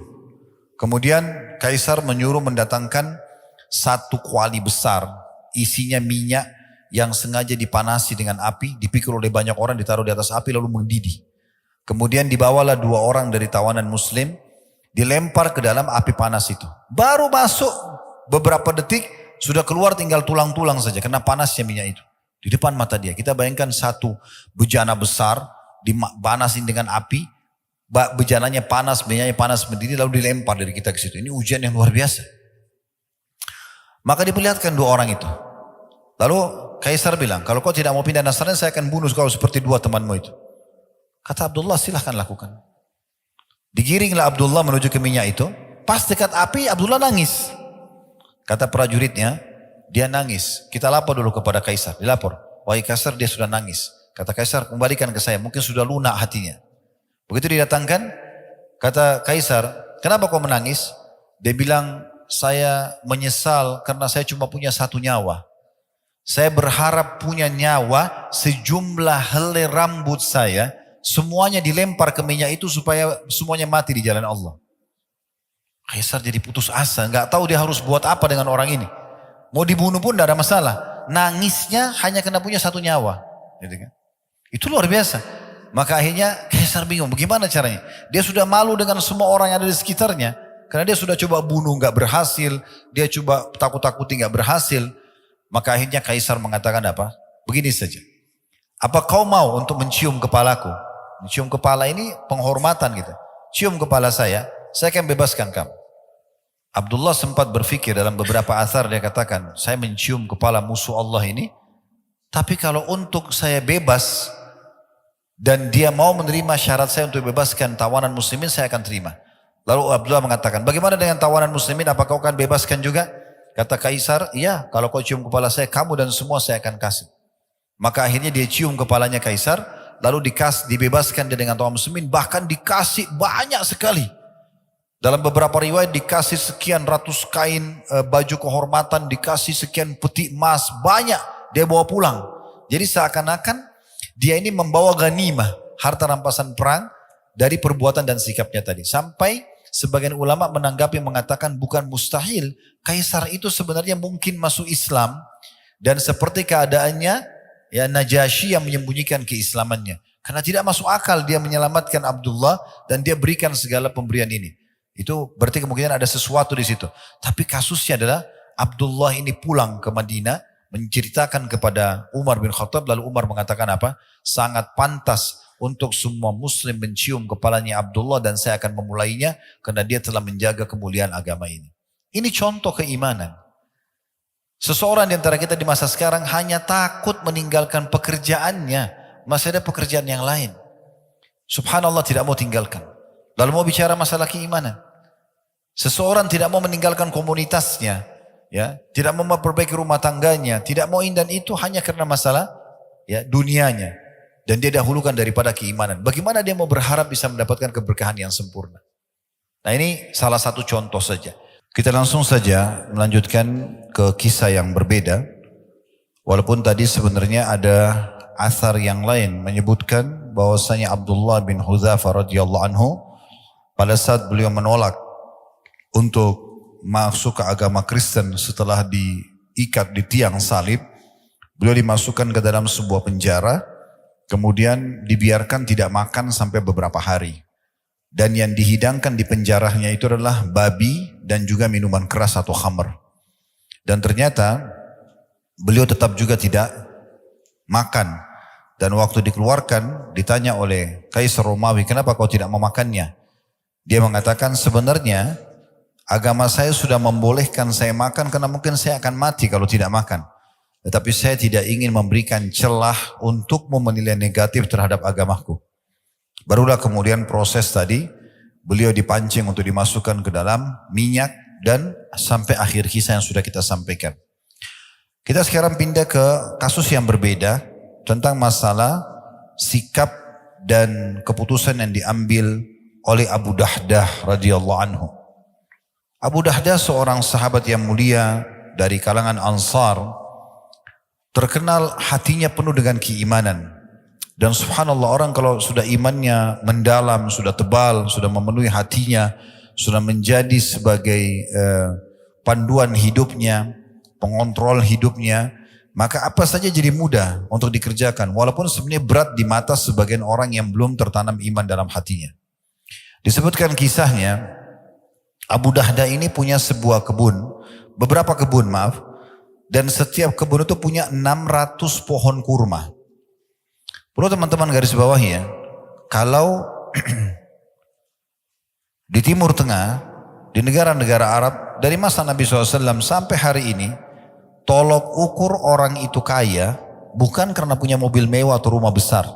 Kemudian Kaisar menyuruh mendatangkan satu kuali besar. Isinya minyak yang sengaja dipanasi dengan api. Dipikul oleh banyak orang, ditaruh di atas api lalu mendidih. Kemudian dibawalah dua orang dari tawanan muslim. Dilempar ke dalam api panas itu. Baru masuk beberapa detik sudah keluar tinggal tulang-tulang saja karena panasnya minyak itu. Di depan mata dia. Kita bayangkan satu bejana besar dipanasin dengan api. Bejananya panas, minyaknya panas mendidih lalu dilempar dari kita ke situ. Ini ujian yang luar biasa. Maka diperlihatkan dua orang itu. Lalu Kaisar bilang, kalau kau tidak mau pindah Nasrani saya akan bunuh kau seperti dua temanmu itu. Kata Abdullah, silahkan lakukan. Digiringlah Abdullah menuju ke minyak itu. Pas dekat api Abdullah nangis. Kata prajuritnya, dia nangis. Kita lapor dulu kepada Kaisar. Dilapor. Wahai Kaisar, dia sudah nangis. Kata Kaisar, kembalikan ke saya. Mungkin sudah lunak hatinya. Begitu didatangkan, kata Kaisar, kenapa kau menangis? Dia bilang, saya menyesal karena saya cuma punya satu nyawa. Saya berharap punya nyawa sejumlah helai rambut saya. Semuanya dilempar ke minyak itu supaya semuanya mati di jalan Allah. Kaisar jadi putus asa. Nggak tahu dia harus buat apa dengan orang ini. Mau dibunuh pun tidak ada masalah. Nangisnya hanya karena punya satu nyawa. Gitu kan? Itu luar biasa. Maka akhirnya Kaisar bingung. Bagaimana caranya? Dia sudah malu dengan semua orang yang ada di sekitarnya. Karena dia sudah coba bunuh nggak berhasil. Dia coba takut-takuti nggak berhasil. Maka akhirnya Kaisar mengatakan apa? Begini saja. Apa kau mau untuk mencium kepalaku? Mencium kepala ini penghormatan gitu. Cium kepala saya akan bebaskan kamu. Abdullah sempat berpikir dalam beberapa asar dia katakan, saya mencium kepala musuh Allah ini, tapi kalau untuk saya bebas dan dia mau menerima syarat saya untuk bebaskan tawanan muslimin, saya akan terima. Lalu Abdullah mengatakan, bagaimana dengan tawanan muslimin, apakah kau akan bebaskan juga? Kata Kaisar, iya, kalau kau cium kepala saya, kamu dan semua saya akan kasih. Maka akhirnya dia cium kepalanya Kaisar, lalu dibebaskan dia dengan tawanan muslimin, bahkan dikasih banyak sekali. Dalam beberapa riwayat dikasih sekian ratus kain baju kehormatan, dikasih sekian peti emas, banyak dia bawa pulang. Jadi seakan-akan dia ini membawa ganimah, harta rampasan perang dari perbuatan dan sikapnya tadi. Sampai sebagian ulama menanggapi mengatakan bukan mustahil, Kaisar itu sebenarnya mungkin masuk Islam dan seperti keadaannya ya Najasyi yang menyembunyikan keislamannya. Karena tidak masuk akal dia menyelamatkan Abdullah dan dia berikan segala pemberian ini. Itu berarti kemungkinan ada sesuatu di situ. Tapi kasusnya adalah Abdullah ini pulang ke Madinah menceritakan kepada Umar bin Khattab, lalu Umar mengatakan apa? Sangat pantas untuk semua muslim mencium kepalanya Abdullah dan saya akan memulainya karena dia telah menjaga kemuliaan agama ini. Ini contoh keimanan. Seseorang di antara kita di masa sekarang hanya takut meninggalkan pekerjaannya. Masih ada pekerjaan yang lain. Subhanallah, tidak mau tinggalkan. Lalu mau bicara masalah keimanan. Seseorang tidak mau meninggalkan komunitasnya, ya, tidak mau memperbaiki rumah tangganya, tidak mau ini dan itu hanya karena masalah ya dunianya, dan dia dahulukan daripada keimanan. Bagaimana dia mau berharap bisa mendapatkan keberkahan yang sempurna? Nah, ini salah satu contoh saja. Kita langsung saja melanjutkan ke kisah yang berbeda. Walaupun tadi sebenarnya ada athar yang lain menyebutkan bahwasanya Abdullah bin Hudzafah radhiyallahu anhu pada saat beliau menolak untuk masuk ke agama Kristen setelah diikat di tiang salib, beliau dimasukkan ke dalam sebuah penjara, kemudian dibiarkan tidak makan sampai beberapa hari. Dan yang dihidangkan di penjaranya itu adalah babi dan juga minuman keras atau khamr. Dan ternyata beliau tetap juga tidak makan. Dan waktu dikeluarkan ditanya oleh Kaisar Romawi, kenapa kau tidak memakannya? Dia mengatakan sebenarnya agama saya sudah membolehkan saya makan karena mungkin saya akan mati kalau tidak makan. Tetapi saya tidak ingin memberikan celah untukmu menilai negatif terhadap agamaku. Barulah kemudian proses tadi, beliau dipancing untuk dimasukkan ke dalam minyak dan sampai akhir kisah yang sudah kita sampaikan. Kita sekarang pindah ke kasus yang berbeda tentang masalah sikap dan keputusan yang diambil oleh Abu Dahdah radhiyallahu anhu. Abu Dahdah seorang sahabat yang mulia dari kalangan Ansar, terkenal hatinya penuh dengan keimanan. Dan subhanallah, orang kalau sudah imannya mendalam, sudah tebal, sudah memenuhi hatinya, sudah menjadi sebagai panduan hidupnya, pengontrol hidupnya, maka apa saja jadi mudah untuk dikerjakan. Walaupun sebenarnya berat di mata sebagian orang yang belum tertanam iman dalam hatinya. Disebutkan kisahnya, Abu Dahdah ini punya sebuah kebun, beberapa kebun maaf, dan setiap kebun itu punya 600 pohon kurma. Perlu teman-teman garis bawahi ya, kalau di Timur Tengah, di negara-negara Arab, dari masa Nabi SAW sampai hari ini, tolok ukur orang itu kaya bukan karena punya mobil mewah atau rumah besar,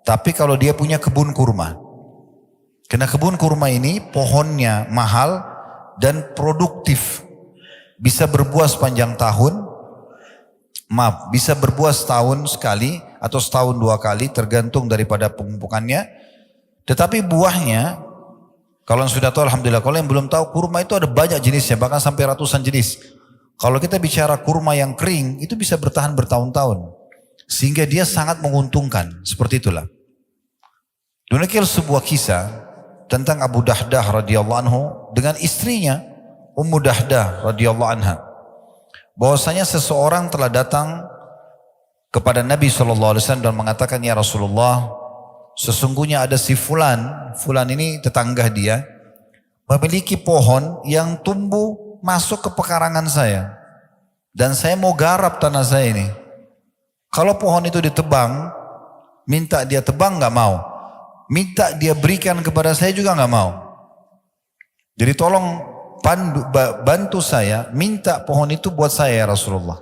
tapi kalau dia punya kebun kurma. Karena kebun kurma ini pohonnya mahal dan produktif. Bisa berbuah sepanjang tahun. Maaf, bisa berbuah setahun sekali atau setahun 2 kali tergantung daripada pemumpukannya. Tetapi buahnya, kalau yang sudah tahu alhamdulillah, kalau yang belum tahu kurma itu ada banyak jenisnya, bahkan sampai ratusan jenis. Kalau kita bicara kurma yang kering, itu bisa bertahan bertahun-tahun. Sehingga dia sangat menguntungkan, seperti itulah. Demikian sebuah kisah tentang Abu Dahdah radhiyallahu anhu dengan istrinya Ummu Dahdah radhiyallahu anha, bahwasanya seseorang telah datang kepada Nabi SAW dan mengatakan, ya Rasulullah, sesungguhnya ada si fulan ini tetangga dia, memiliki pohon yang tumbuh masuk ke pekarangan saya, dan saya mau garap tanah saya ini. Kalau pohon itu ditebang, minta dia tebang nggak mau, minta dia berikan kepada saya juga nggak mau. Jadi tolong bantu saya, minta pohon itu buat saya ya Rasulullah.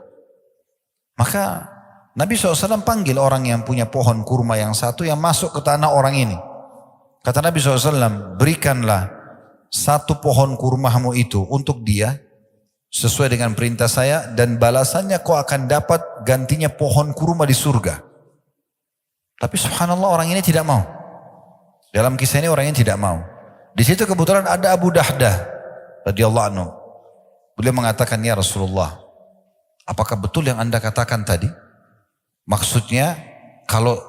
Maka Nabi SAW panggil orang yang punya pohon kurma yang satu yang masuk ke tanah orang ini. Kata Nabi SAW, berikanlah satu pohon kurmamu itu untuk dia sesuai dengan perintah saya, dan balasannya kau akan dapat gantinya pohon kurma di surga. Tapi subhanallah, orang ini tidak mau. Dalam kisah ini orang ini tidak mau. Di situ kebetulan ada Abu Dahdah radhiyallahu anhu. Beliau mengatakan, ya Rasulullah, apakah betul yang anda katakan tadi? Maksudnya kalau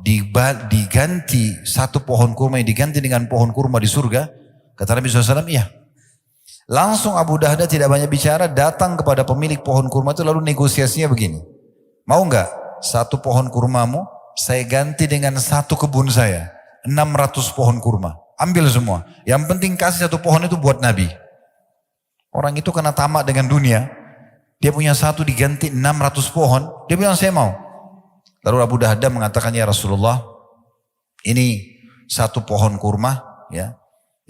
diganti satu pohon kurma diganti dengan pohon kurma di surga? Kata Nabi SAW, iya. Langsung Abu Dahdah tidak banyak bicara, datang kepada pemilik pohon kurma itu, lalu negosiasinya begini. Mau enggak satu pohon kurmamu saya ganti dengan satu kebun saya, 600 pohon kurma. Ambil semua. Yang penting kasih satu pohon itu buat Nabi. Orang itu kena tamak dengan dunia. Dia punya satu diganti 600 pohon. Dia bilang saya mau. Lalu Abu Dahdah mengatakan, ya Rasulullah, ini satu pohon kurma ya,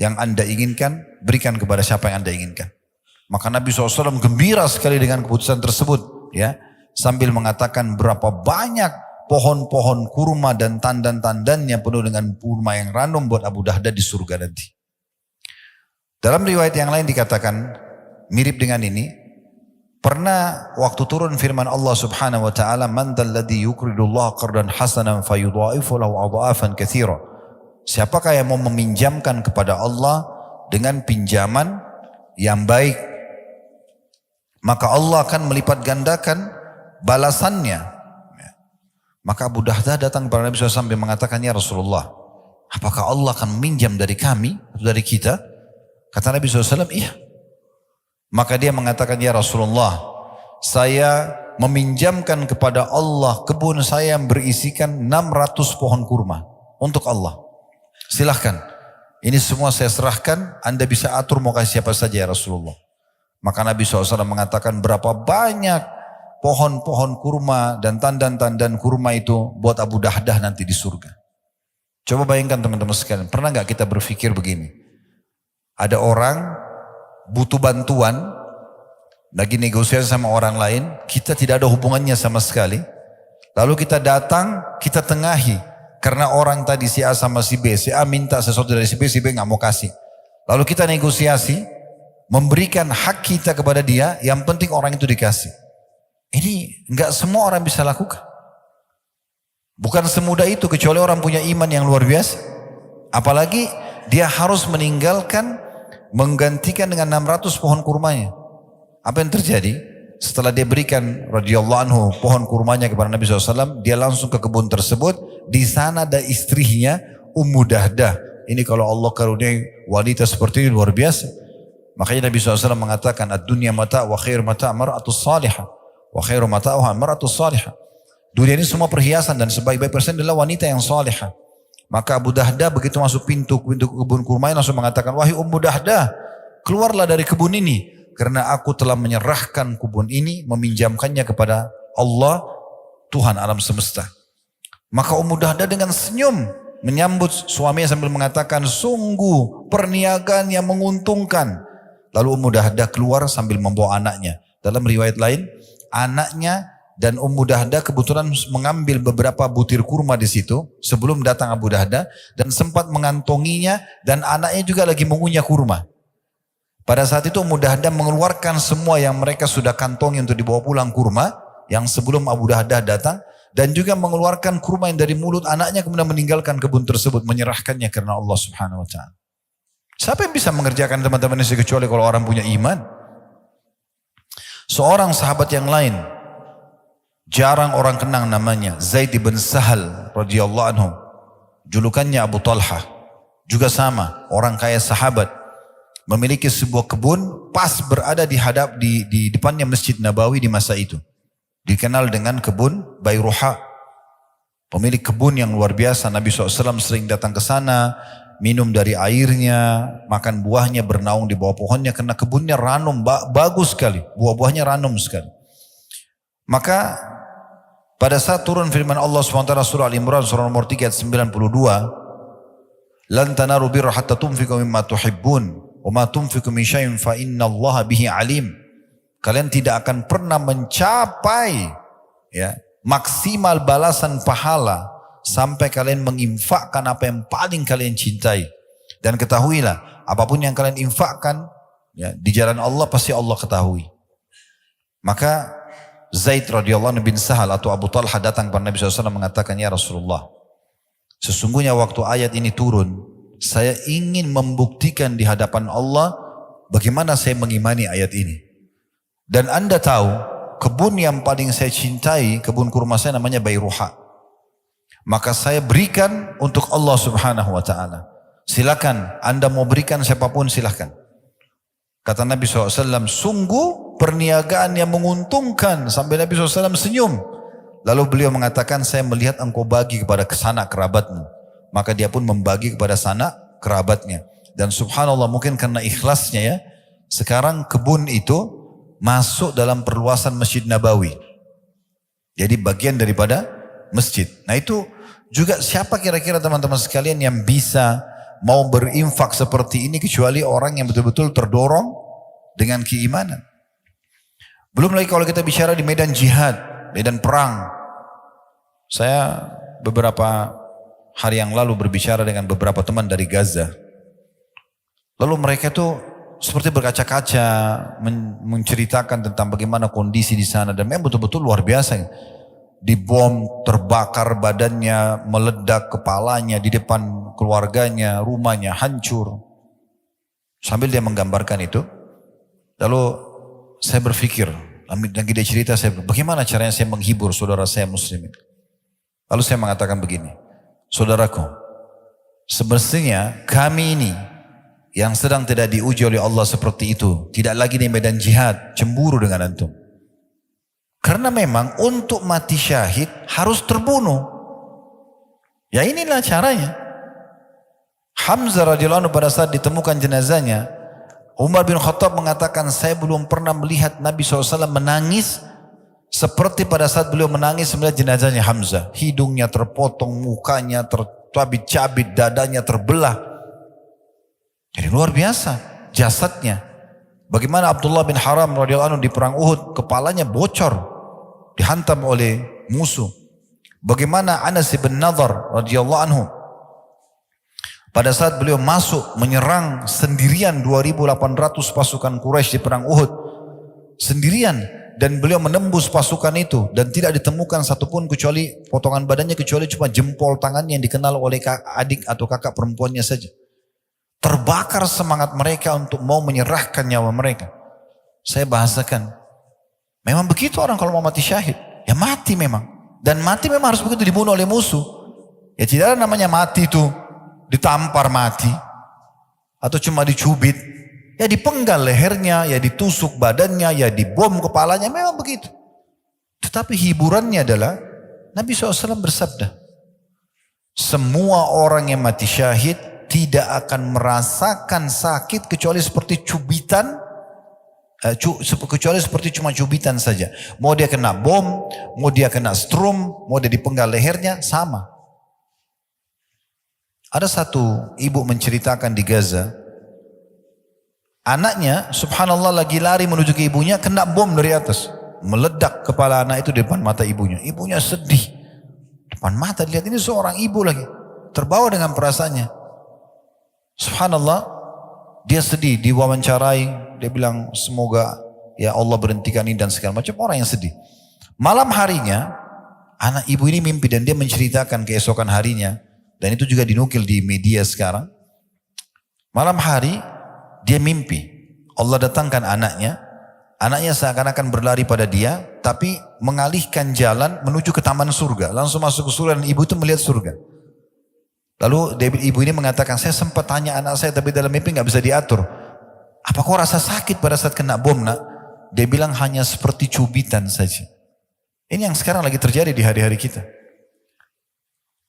yang anda inginkan, berikan kepada siapa yang anda inginkan. Maka Nabi SAW gembira sekali dengan keputusan tersebut, ya, sambil mengatakan berapa banyak pohon-pohon kurma dan tandan-tandannya penuh dengan kurma yang ranum buat Abu Dahdah di surga nanti. Dalam riwayat yang lain dikatakan mirip dengan ini, pernah waktu turun firman Allah Subhanahu wa taala, "Man dzalladzi yuqridullaha qardan hasanan fayudha'ifu lahu adha'afan katsira." Siapakah yang mau meminjamkan kepada Allah dengan pinjaman yang baik, maka Allah akan melipat gandakan balasannya. Maka Abu Dahdah datang kepada Nabi SAW sambil mengatakan, "Ya Rasulullah, apakah Allah akan meminjam dari kami atau dari kita?" Kata Nabi SAW, "Iya." Maka dia mengatakan, "Ya Rasulullah, saya meminjamkan kepada Allah kebun saya yang berisikan 600 pohon kurma untuk Allah. Silahkan, ini semua saya serahkan, Anda bisa atur mau kasih siapa saja ya Rasulullah." Maka Nabi SAW mengatakan berapa banyak pohon-pohon kurma dan tandan-tandan kurma itu buat Abu Dahdah nanti di surga. Coba bayangkan teman-teman sekalian, pernah gak kita berpikir begini? Ada orang butuh bantuan, lagi negosiasi sama orang lain, kita tidak ada hubungannya sama sekali. Lalu kita datang, kita tengahi. Karena orang tadi si A sama si B, si A minta sesuatu dari si B gak mau kasih. Lalu kita negosiasi, memberikan hak kita kepada dia, yang penting orang itu dikasih. Ini gak semua orang bisa lakukan. Bukan semudah itu kecuali orang punya iman yang luar biasa. Apalagi dia harus meninggalkan, menggantikan dengan 600 pohon kurmanya. Apa yang terjadi? Setelah dia berikan radhiyallahu anhu pohon kurmanya kepada Nabi SAW, dia langsung ke kebun tersebut. Di sana ada istrinya Ummu Dahdah. Ini kalau Allah karuniai wanita seperti ini luar biasa. Makanya Nabi SAW mengatakan, "Ad-dunya mata' wa khair mata' mar'atus salihah wa khairu mata'uha mar'atus salihah." Dunia ini semua perhiasan dan sebaik-baik persen adalah wanita yang salihah. Maka Abu Dahdah begitu masuk pintu kebun kurmanya langsung mengatakan, "Wahai Ummu Dahdah, keluarlah dari kebun ini. Karena aku telah menyerahkan kebun ini, meminjamkannya kepada Allah, Tuhan alam semesta." Maka Ummu Dahdah dengan senyum menyambut suaminya sambil mengatakan, "Sungguh perniagaan yang menguntungkan." Lalu Ummu Dahdah keluar sambil membawa anaknya. Dalam riwayat lain, anaknya dan Ummu Dahdah kebetulan mengambil beberapa butir kurma di situ sebelum datang Abu Dahdah dan sempat mengantonginya, dan anaknya juga lagi mengunyah kurma. Pada saat itu Ummu Dahdah mengeluarkan semua yang mereka sudah kantongi untuk dibawa pulang kurma yang sebelum Abu Dahdah datang, dan juga mengeluarkan kurma yang dari mulut anaknya, kemudian meninggalkan kebun tersebut, menyerahkannya karena Allah Subhanahu wa taala. Siapa yang bisa mengerjakan teman-teman ini kecuali kalau orang punya iman? Seorang sahabat yang lain, jarang orang kenang namanya, Zaid bin Sahal radhiyallahu anhu. Julukannya Abu Talha. Juga sama, orang kaya sahabat. Memiliki sebuah kebun pas berada di depannya Masjid Nabawi di masa itu. Dikenal dengan kebun Bayruha. Pemilik kebun yang luar biasa. Nabi SAW sering datang ke sana, minum dari airnya, makan buahnya, bernaung di bawah pohonnya, karena kebunnya ranum, bagus sekali. Buah-buahnya ranum sekali. Maka pada saat turun firman Allah SWT surah Al-Imran surah nomor 3 ayat 92, "Lan tanaru birra hatta tunfiqu mimma tuhibbun. Wa ma tunfiqu min syai'in fa innallaha bihi alim." Kalian tidak akan pernah mencapai maksimal balasan pahala sampai kalian menginfakkan apa yang paling kalian cintai. Dan ketahuilah, apapun yang kalian infakkan di jalan Allah pasti Allah ketahui. Maka Zaid radhiyallahu anhu bin Sahal atau Abu Talha datang kepada Nabi SAW mengatakan, "Ya Rasulullah, sesungguhnya waktu ayat ini turun, saya ingin membuktikan di hadapan Allah bagaimana saya mengimani ayat ini. Dan Anda tahu, kebun yang paling saya cintai, kebun kurma saya namanya Bayruha. Maka saya berikan untuk Allah Subhanahu wa taala. Silakan, Anda mau berikan siapapun silakan." Kata Nabi SAW, "Sungguh perniagaan yang menguntungkan." Sampai Nabi SAW senyum. Lalu beliau mengatakan, "Saya melihat engkau bagi kepada sanak kerabatmu." Maka dia pun membagi kepada sanak kerabatnya. Dan subhanallah, mungkin karena ikhlasnya ya, sekarang kebun itu masuk dalam perluasan Masjid Nabawi. Jadi bagian daripada masjid. Nah itu juga siapa kira-kira teman-teman sekalian yang bisa mau berinfak seperti ini kecuali orang yang betul-betul terdorong dengan keimanan. Belum lagi kalau kita bicara di medan jihad, medan perang. Saya beberapa hari yang lalu berbicara dengan beberapa teman dari Gaza. Lalu mereka itu seperti berkaca-kaca menceritakan tentang bagaimana kondisi di sana. Dan memang betul-betul luar biasa. Dibom, terbakar badannya, meledak kepalanya di depan keluarganya, rumahnya hancur. Sambil dia menggambarkan itu, lalu saya berpikir, lagi dia cerita, bagaimana caranya saya menghibur saudara saya muslimin. Lalu saya mengatakan begini, saudaraku, semestinya kami ini yang sedang tidak diuji oleh Allah seperti itu, tidak lagi di medan jihad, cemburu dengan antum. Karena memang untuk mati syahid harus terbunuh. Ya inilah caranya. Hamzah radhiyallahu anhu pada saat ditemukan jenazahnya, Umar bin Khattab mengatakan, saya belum pernah melihat Nabi SAW menangis seperti pada saat beliau menangis melihat jenazahnya Hamzah. Hidungnya terpotong, mukanya tercabit-cabit, dadanya terbelah. Jadi luar biasa jasadnya. Bagaimana Abdullah bin Haram radhiyallahu anhu di perang Uhud, kepalanya bocor, dihantam oleh musuh. Bagaimana Anas bin Nadhr radhiyallahu anhu, pada saat beliau masuk menyerang sendirian 2.800 pasukan Quraisy di perang Uhud, sendirian, dan beliau menembus pasukan itu dan tidak ditemukan satupun kecuali potongan badannya, kecuali cuma jempol tangannya yang dikenal oleh adik atau kakak perempuannya saja. Terbakar semangat mereka untuk mau menyerahkan nyawa mereka. Saya bahasakan, memang begitu orang kalau mau mati syahid, ya mati memang. Dan mati memang harus begitu, dibunuh oleh musuh. Ya tidak ada namanya mati itu ditampar mati, atau cuma dicubit. Ya dipenggal lehernya, ya ditusuk badannya, ya dibom kepalanya, memang begitu. Tetapi hiburannya adalah Nabi SAW bersabda, semua orang yang mati syahid tidak akan merasakan sakit kecuali seperti cubitan, kecuali seperti cuma cubitan saja. Mau dia kena bom, mau dia kena strum, mau dia dipenggal lehernya, sama. Ada satu ibu menceritakan di Gaza, anaknya subhanallah lagi lari menuju ke ibunya, kena bom dari atas, meledak kepala anak itu di depan mata ibunya. Ibunya sedih, depan mata dilihat, ini seorang ibu lagi, terbawa dengan perasaannya. Subhanallah, dia sedih, diwawancarai, dia bilang semoga ya Allah berhentikan ini dan segala macam, orang yang sedih. Malam harinya anak ibu ini mimpi dan dia menceritakan keesokan harinya, dan itu juga dinukil di media sekarang. Malam hari dia mimpi Allah datangkan anaknya, anaknya seakan-akan berlari pada dia, tapi mengalihkan jalan menuju ke taman surga, langsung masuk ke surga, dan ibu itu melihat surga. Lalu ibu ini mengatakan, saya sempat tanya anak saya tapi dalam mimpi nggak bisa diatur. Apa kau rasa sakit pada saat kena bom nak? Dia bilang hanya seperti cubitan saja. Ini yang sekarang lagi terjadi di hari-hari kita.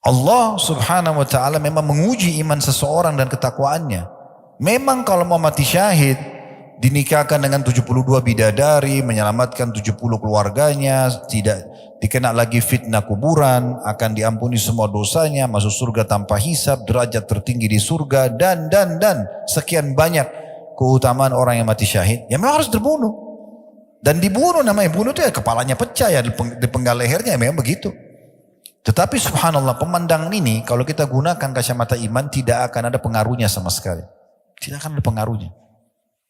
Allah subhanahu wa ta'ala memang menguji iman seseorang dan ketakwaannya. Memang kalau mau mati syahid, dinikahkan dengan 72 bidadari, menyelamatkan 70 keluarganya, tidak dikena lagi fitnah kuburan, akan diampuni semua dosanya, masuk surga tanpa hisab, derajat tertinggi di surga, dan sekian banyak keutamaan orang yang mati syahid. Ya memang harus terbunuh. Dan dibunuh, namanya bunuh itu ya kepalanya pecah, ya dipenggal lehernya, ya memang begitu. Tetapi subhanallah, pemandangan ini kalau kita gunakan kacamata iman tidak akan ada pengaruhnya sama sekali. Tidak akan ada pengaruhnya.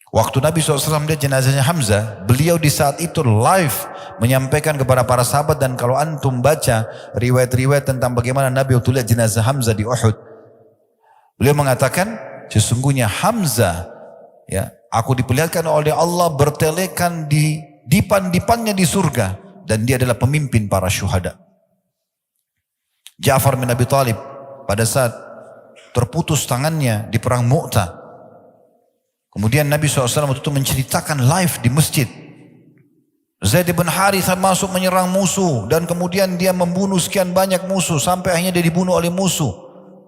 Waktu Nabi SAW lihat jenazahnya Hamzah, beliau di saat itu live menyampaikan kepada para sahabat, dan kalau antum baca riwayat-riwayat tentang bagaimana Nabi waktu lihat jenazah Hamzah di Uhud, beliau mengatakan, sesungguhnya Hamzah, ya, aku diperlihatkan oleh Allah bertelekan di dipan-dipannya di surga, dan dia adalah pemimpin para syuhada. Ja'far bin Abi Thalib pada saat terputus tangannya di perang Mu'tah, kemudian Nabi SAW waktu itu menceritakan live di masjid. Zaid bin Harithah masuk menyerang musuh, dan kemudian dia membunuh sekian banyak musuh sampai akhirnya dia dibunuh oleh musuh.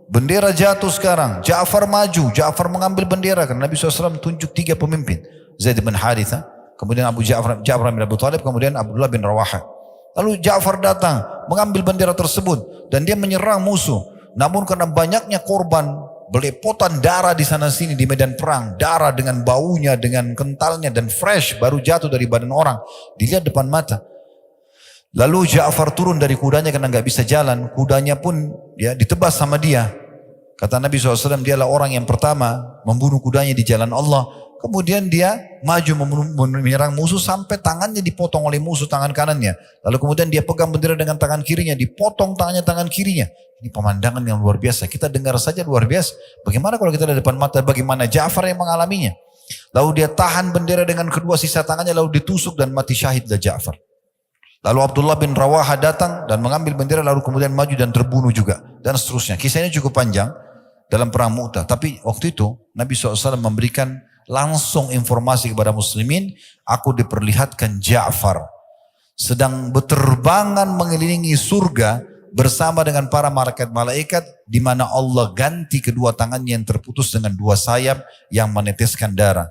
Bendera jatuh sekarang, Ja'far maju, Ja'far mengambil bendera, karena Nabi SAW tunjuk 3 pemimpin. Zaid bin Harithah, kemudian Ja'far bin Abi Thalib, kemudian Abdullah bin Rawaha. Lalu Ja'far datang mengambil bendera tersebut dan dia menyerang musuh. Namun karena banyaknya korban belepotan darah di sana sini di medan perang. Darah dengan baunya, dengan kentalnya dan fresh baru jatuh dari badan orang. Dilihat depan mata. Lalu Ja'far turun dari kudanya karena nggak bisa jalan. Kudanya pun ya ditebas sama dia. Kata Nabi SAW, dialah orang yang pertama membunuh kudanya di jalan Allah. Kemudian dia maju menyerang musuh sampai tangannya dipotong oleh musuh tangan kanannya. Lalu kemudian dia pegang bendera dengan tangan kirinya, dipotong tangan kirinya. Ini pemandangan yang luar biasa. Kita dengar saja luar biasa. Bagaimana kalau kita ada depan mata, bagaimana Ja'far yang mengalaminya. Lalu dia tahan bendera dengan kedua sisa tangannya, lalu ditusuk dan mati syahidlah Ja'far. Lalu Abdullah bin Rawaha datang dan mengambil bendera, lalu kemudian maju dan terbunuh juga. Dan seterusnya. Kisahnya cukup panjang dalam perang Mu'tah. Tapi waktu itu Nabi SAW memberikan langsung informasi kepada muslimin, aku diperlihatkan Ja'far sedang berterbangan mengelilingi surga bersama dengan para malaikat di mana Allah ganti kedua tangannya yang terputus dengan dua sayap yang meneteskan darah.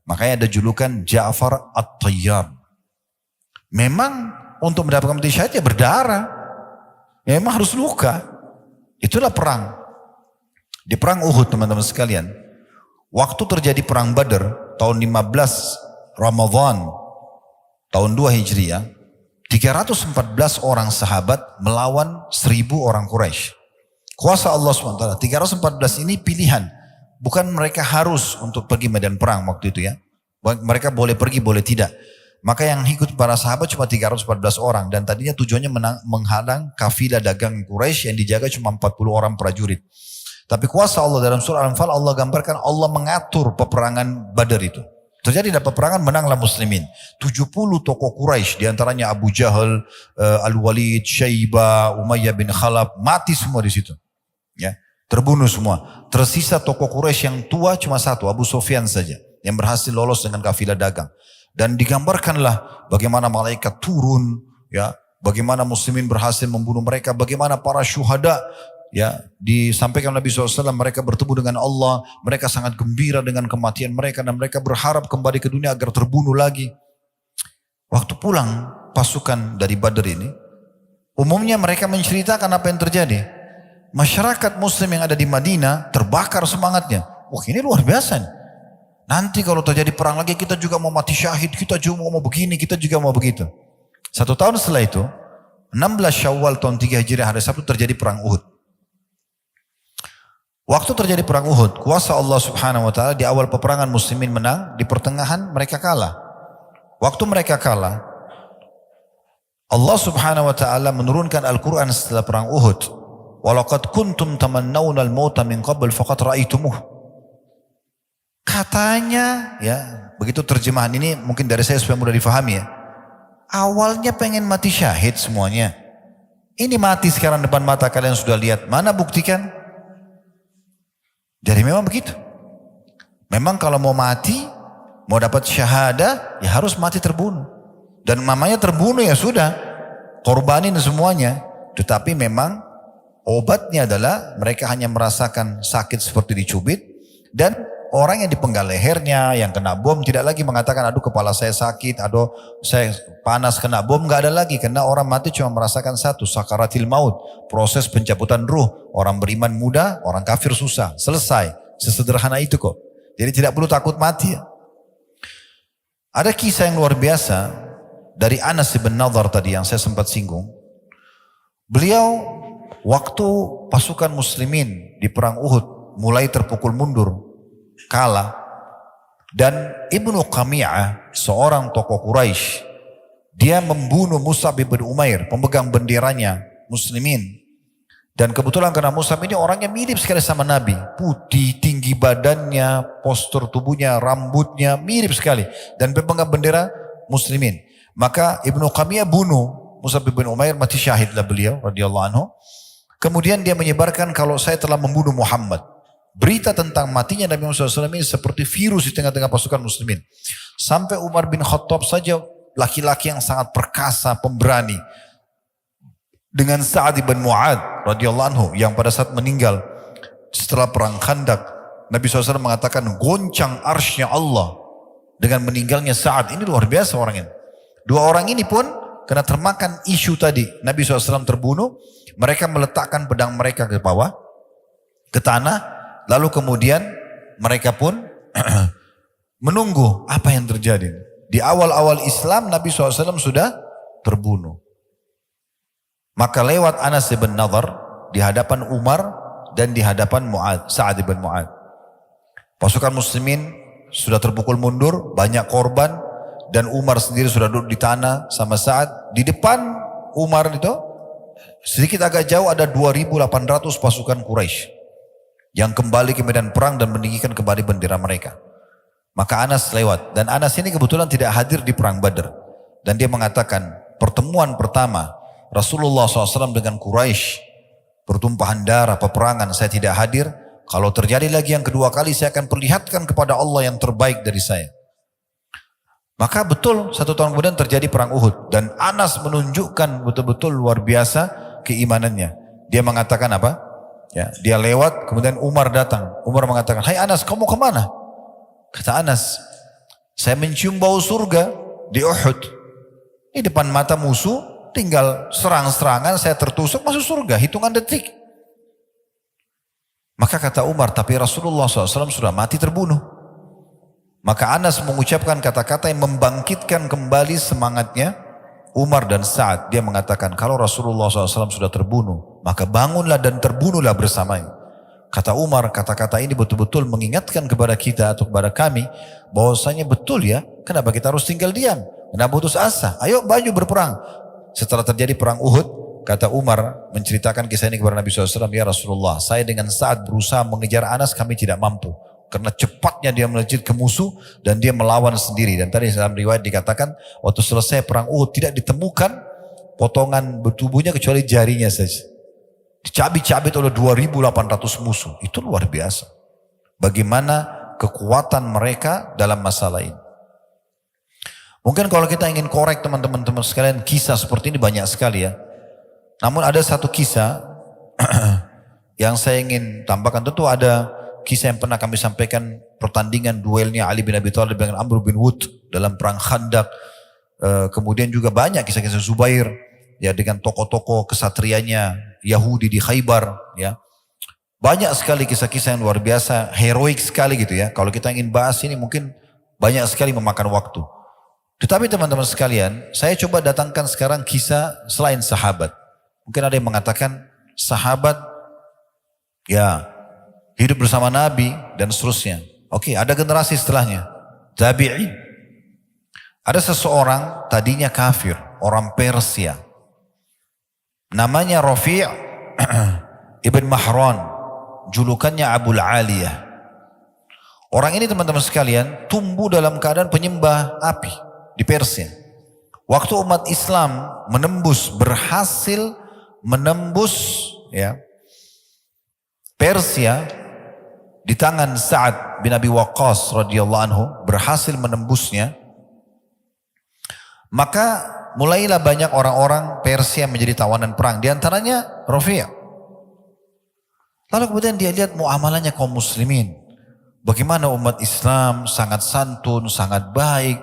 Makanya ada julukan Ja'far At-Tayyar. Memang untuk mendapatkan mati syahid ya berdarah. Memang harus luka. Itulah perang. Di perang Uhud teman-teman sekalian, waktu terjadi perang Badar tahun 15 Ramadan tahun 2 Hijriah, 314 orang sahabat melawan 1000 orang Quraisy. Kuasa Allah SWT. 314 ini pilihan. Bukan mereka harus untuk pergi medan perang waktu itu ya. Mereka boleh pergi, boleh tidak. Maka yang ikut para sahabat cuma 314 orang. Dan tadinya tujuannya menghalang kafilah dagang Quraisy yang dijaga cuma 40 orang prajurit. Tapi kuasa Allah dalam surah Al-Anfal, Allah gambarkan Allah mengatur peperangan Badar itu. Terjadi dalam peperangan, menanglah muslimin. 70 tokoh Quraisy, diantaranya Abu Jahal, Al-Walid, Syaibah, Umayyah bin Khalaf, mati semua di situ. Ya, terbunuh semua. Tersisa tokoh Quraisy yang tua cuma satu, Abu Sufyan saja, yang berhasil lolos dengan kafilah dagang. Dan digambarkanlah bagaimana malaikat turun, ya, bagaimana muslimin berhasil membunuh mereka, bagaimana para syuhada, ya, disampaikan Nabi SAW, mereka bertemu dengan Allah, mereka sangat gembira dengan kematian mereka, dan mereka berharap kembali ke dunia agar terbunuh lagi. Waktu pulang pasukan dari Badar ini, umumnya mereka menceritakan apa yang terjadi. Masyarakat muslim yang ada di Madinah terbakar semangatnya. Wah, ini luar biasa nih. Nanti kalau terjadi perang lagi kita juga mau mati syahid, kita juga mau begini, kita juga mau begitu. 1 tahun setelah itu, 16 Syawal tahun 3 Hijriah hari Sabtu terjadi perang Uhud. Waktu terjadi perang Uhud, kuasa Allah Subhanahu wa taala di awal peperangan muslimin menang, di pertengahan mereka kalah. Waktu mereka kalah, Allah Subhanahu wa taala menurunkan Al-Qur'an setelah perang Uhud. Walaqad kuntum tamannawna al-mauta min qabl faqad ra'aitumuh. Katanya, ya, begitu terjemahan ini mungkin dari saya supaya mudah difahami ya. Awalnya pengen mati syahid semuanya. Ini mati sekarang depan mata kalian sudah lihat. Mana buktikan? Jadi memang begitu. Memang kalau mau mati, mau dapat syahadah, ya harus mati terbunuh. Dan namanya terbunuh ya sudah, korbanin semuanya. Tetapi memang obatnya adalah mereka hanya merasakan sakit seperti dicubit. Dan orang yang dipenggal lehernya, yang kena bom tidak lagi mengatakan aduh kepala saya sakit, aduh saya panas kena bom, nggak ada lagi. Karena orang mati cuma merasakan satu, sakaratil maut, proses pencabutan ruh. Orang beriman mudah, orang kafir susah. Selesai, sesederhana itu kok. Jadi tidak perlu takut mati ya. Ada kisah yang luar biasa dari Anas bin Nadhr tadi yang saya sempat singgung. Beliau waktu pasukan muslimin di perang Uhud mulai terpukul mundur, kalah, dan Ibnu Qami'ah seorang tokoh Quraisy, dia membunuh Mus'ab bin Umair, pemegang benderanya muslimin. Dan kebetulan karena Mus'ab ini orangnya mirip sekali sama Nabi, putih, tinggi badannya, postur tubuhnya, rambutnya mirip sekali, dan pemegang bendera muslimin. Maka Ibnu Qami'ah bunuh Mus'ab bin Umair, mati syahidlah beliau radhiyallahu anhu. Kemudian dia menyebarkan kalau saya telah membunuh Muhammad. Berita tentang matinya Nabi Muhammad SAW ini seperti virus di tengah-tengah pasukan muslimin. Sampai Umar bin Khattab saja, laki-laki yang sangat perkasa, pemberani, dengan Sa'ad bin Mu'ad radhiyallahu anhu yang pada saat meninggal setelah perang Khandaq, Nabi SAW mengatakan goncang arsy-Nya Allah dengan meninggalnya Sa'ad. Ini luar biasa orang ini. Dua orang ini pun karena termakan isu tadi Nabi SAW terbunuh, mereka meletakkan pedang mereka ke bawah, ke tanah, Lalu kemudian mereka pun menunggu apa yang terjadi. Di awal-awal Islam Nabi SAW sudah terbunuh. Maka lewat Anas bin Nadhr di hadapan Umar dan di hadapan Sa'ad bin Mu'ad. Pasukan muslimin sudah terpukul mundur, banyak korban, dan Umar sendiri sudah duduk di tanah sama Sa'ad. Di depan Umar itu, sedikit agak jauh ada 2.800 pasukan Quraisy yang kembali ke medan perang dan meninggikan kembali bendera mereka. Maka Anas lewat, dan Anas ini kebetulan tidak hadir di perang Badr. Dan dia mengatakan, pertemuan pertama Rasulullah SAW dengan Quraisy, pertumpahan darah, peperangan, saya tidak hadir. Kalau terjadi lagi yang kedua kali, saya akan perlihatkan kepada Allah yang terbaik dari saya. Maka betul 1 tahun kemudian terjadi perang Uhud. Dan Anas menunjukkan betul-betul luar biasa keimanannya. Dia mengatakan apa? Ya, dia lewat, kemudian Umar datang. Umar mengatakan, hai Anas, kamu kemana? Kata Anas, saya mencium bau surga di Uhud. Di depan mata musuh, tinggal serang-serangan, saya tertusuk masuk surga, hitungan detik. Maka kata Umar, tapi Rasulullah SAW sudah mati terbunuh. Maka Anas mengucapkan kata-kata yang membangkitkan kembali semangatnya Umar dan Sa'ad. Dia mengatakan, kalau Rasulullah SAW sudah terbunuh, maka bangunlah dan terbunuhlah bersamanya. Kata Umar, kata-kata ini betul-betul mengingatkan kepada kita atau kepada kami, bahwasanya betul ya, kenapa kita harus tinggal diam? Kenapa putus asa? Ayo baju berperang. Setelah terjadi perang Uhud, kata Umar menceritakan kisah ini kepada Nabi SAW, ya Rasulullah, saya dengan Sa'ad berusaha mengejar Anas, kami tidak mampu. Karena cepatnya dia melejit ke musuh dan dia melawan sendiri. Dan tadi dalam riwayat dikatakan, waktu selesai perang Uhud tidak ditemukan potongan tubuhnya kecuali jarinya saja. Dicabik-cabik oleh 2.800 musuh. Itu luar biasa. Bagaimana kekuatan mereka dalam masalah ini. Mungkin kalau kita ingin korek teman-teman sekalian, kisah seperti ini banyak sekali ya. Namun ada satu kisah yang saya ingin tambahkan. Tentu ada kisah yang pernah kami sampaikan, pertandingan duelnya Ali bin Abi Thalib dengan Amr bin Wud dalam perang Khandaq. Kemudian juga banyak kisah-kisah Zubair ya, dengan tokoh-tokoh kesatrianya Yahudi di Khaybar ya. Banyak sekali kisah-kisah yang luar biasa, heroik sekali gitu ya. Kalau kita ingin bahas ini mungkin banyak sekali memakan waktu. Tetapi teman-teman sekalian, saya coba datangkan sekarang kisah selain sahabat. Mungkin ada yang mengatakan sahabat ya hidup bersama Nabi dan seterusnya. Oke, ada generasi setelahnya, tabi'in. Ada seseorang tadinya kafir, orang Persia. Namanya Rafi' ibn Mahran, julukannya Abul Aliyah. Orang ini teman-teman sekalian tumbuh dalam keadaan penyembah api di Persia. Waktu umat Islam berhasil menembus ya Persia di tangan Sa'ad bin Abi Waqqas radhiyallahu anhu, berhasil menembusnya, maka mulailah banyak orang-orang Persia menjadi tawanan perang. Di antaranya Rafi'. Lalu kemudian dia lihat muamalahnya kaum muslimin. Bagaimana umat Islam sangat santun, sangat baik.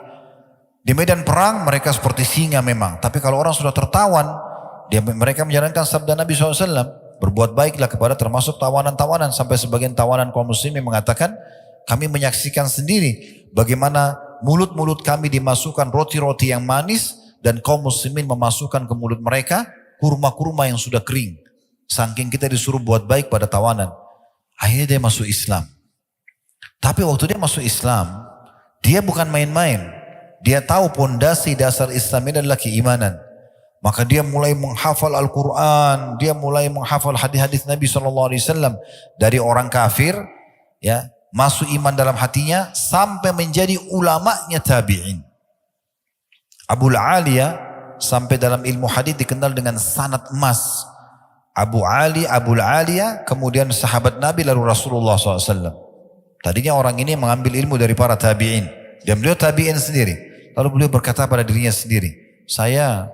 Di medan perang mereka seperti singa memang. Tapi kalau orang sudah tertawan, mereka menjalankan sabda Nabi SAW. Berbuat baiklah kepada termasuk tawanan-tawanan. Sampai sebagian tawanan kaum muslimin mengatakan, kami menyaksikan sendiri bagaimana mulut-mulut kami dimasukkan roti-roti yang manis, dan kaum muslimin memasukkan ke mulut mereka kurma-kurma yang sudah kering. Saking kita disuruh buat baik pada tawanan. Akhirnya dia masuk Islam. Tapi waktu dia masuk Islam, dia bukan main-main. Dia tahu pondasi dasar Islam ini adalah keimanan. Maka dia mulai menghafal Al-Quran, dia mulai menghafal hadis-hadis Nabi SAW dari orang kafir, ya, masuk iman dalam hatinya sampai menjadi ulamanya tabi'in. Abul Aliyah sampai dalam ilmu hadis dikenal dengan sanad emas. Abul Aliyah kemudian sahabat Nabi lalu Rasulullah SAW. Tadinya orang ini mengambil ilmu dari para tabi'in. Dan beliau tabi'in sendiri. Lalu beliau berkata pada dirinya sendiri, saya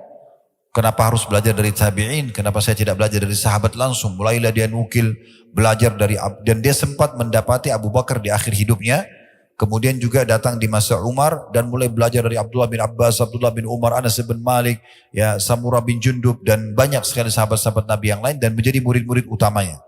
kenapa harus belajar dari tabi'in? Kenapa saya tidak belajar dari sahabat langsung? Mulailah dia nukil, belajar dari, dan dia sempat mendapati Abu Bakar di akhir hidupnya. Kemudian juga datang di masa Umar dan mulai belajar dari Abdullah bin Abbas, Abdullah bin Umar, Anas bin Malik, ya, Samurah bin Jundub, dan banyak sekali sahabat-sahabat Nabi yang lain, dan menjadi murid-murid utamanya.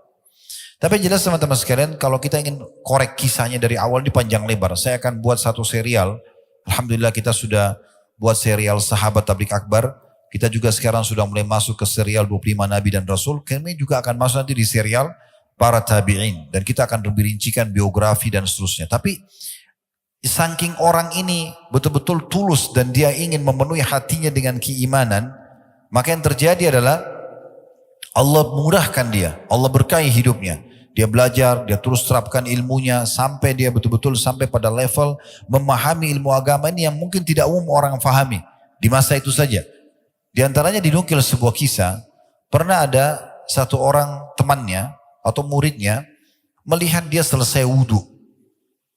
Tapi yang jelas teman-teman sekalian, kalau kita ingin korek kisahnya dari awal di panjang lebar, saya akan buat satu serial. Alhamdulillah kita sudah buat serial Sahabat Tabligh Akbar. Kita juga sekarang sudah mulai masuk ke serial 25 Nabi dan Rasul. Kami juga akan masuk nanti di serial para tabi'in. Dan kita akan lebih rincikan biografi dan seterusnya. Tapi saking orang ini betul-betul tulus dan dia ingin memenuhi hatinya dengan keimanan, maka yang terjadi adalah Allah mudahkan dia, Allah berkahi hidupnya. Dia belajar, dia terus terapkan ilmunya sampai dia betul-betul sampai pada level memahami ilmu agama ini yang mungkin tidak umum orang fahami di masa itu saja. Di antaranya dinukil sebuah kisah, pernah ada satu orang temannya atau muridnya melihat dia selesai wudhu.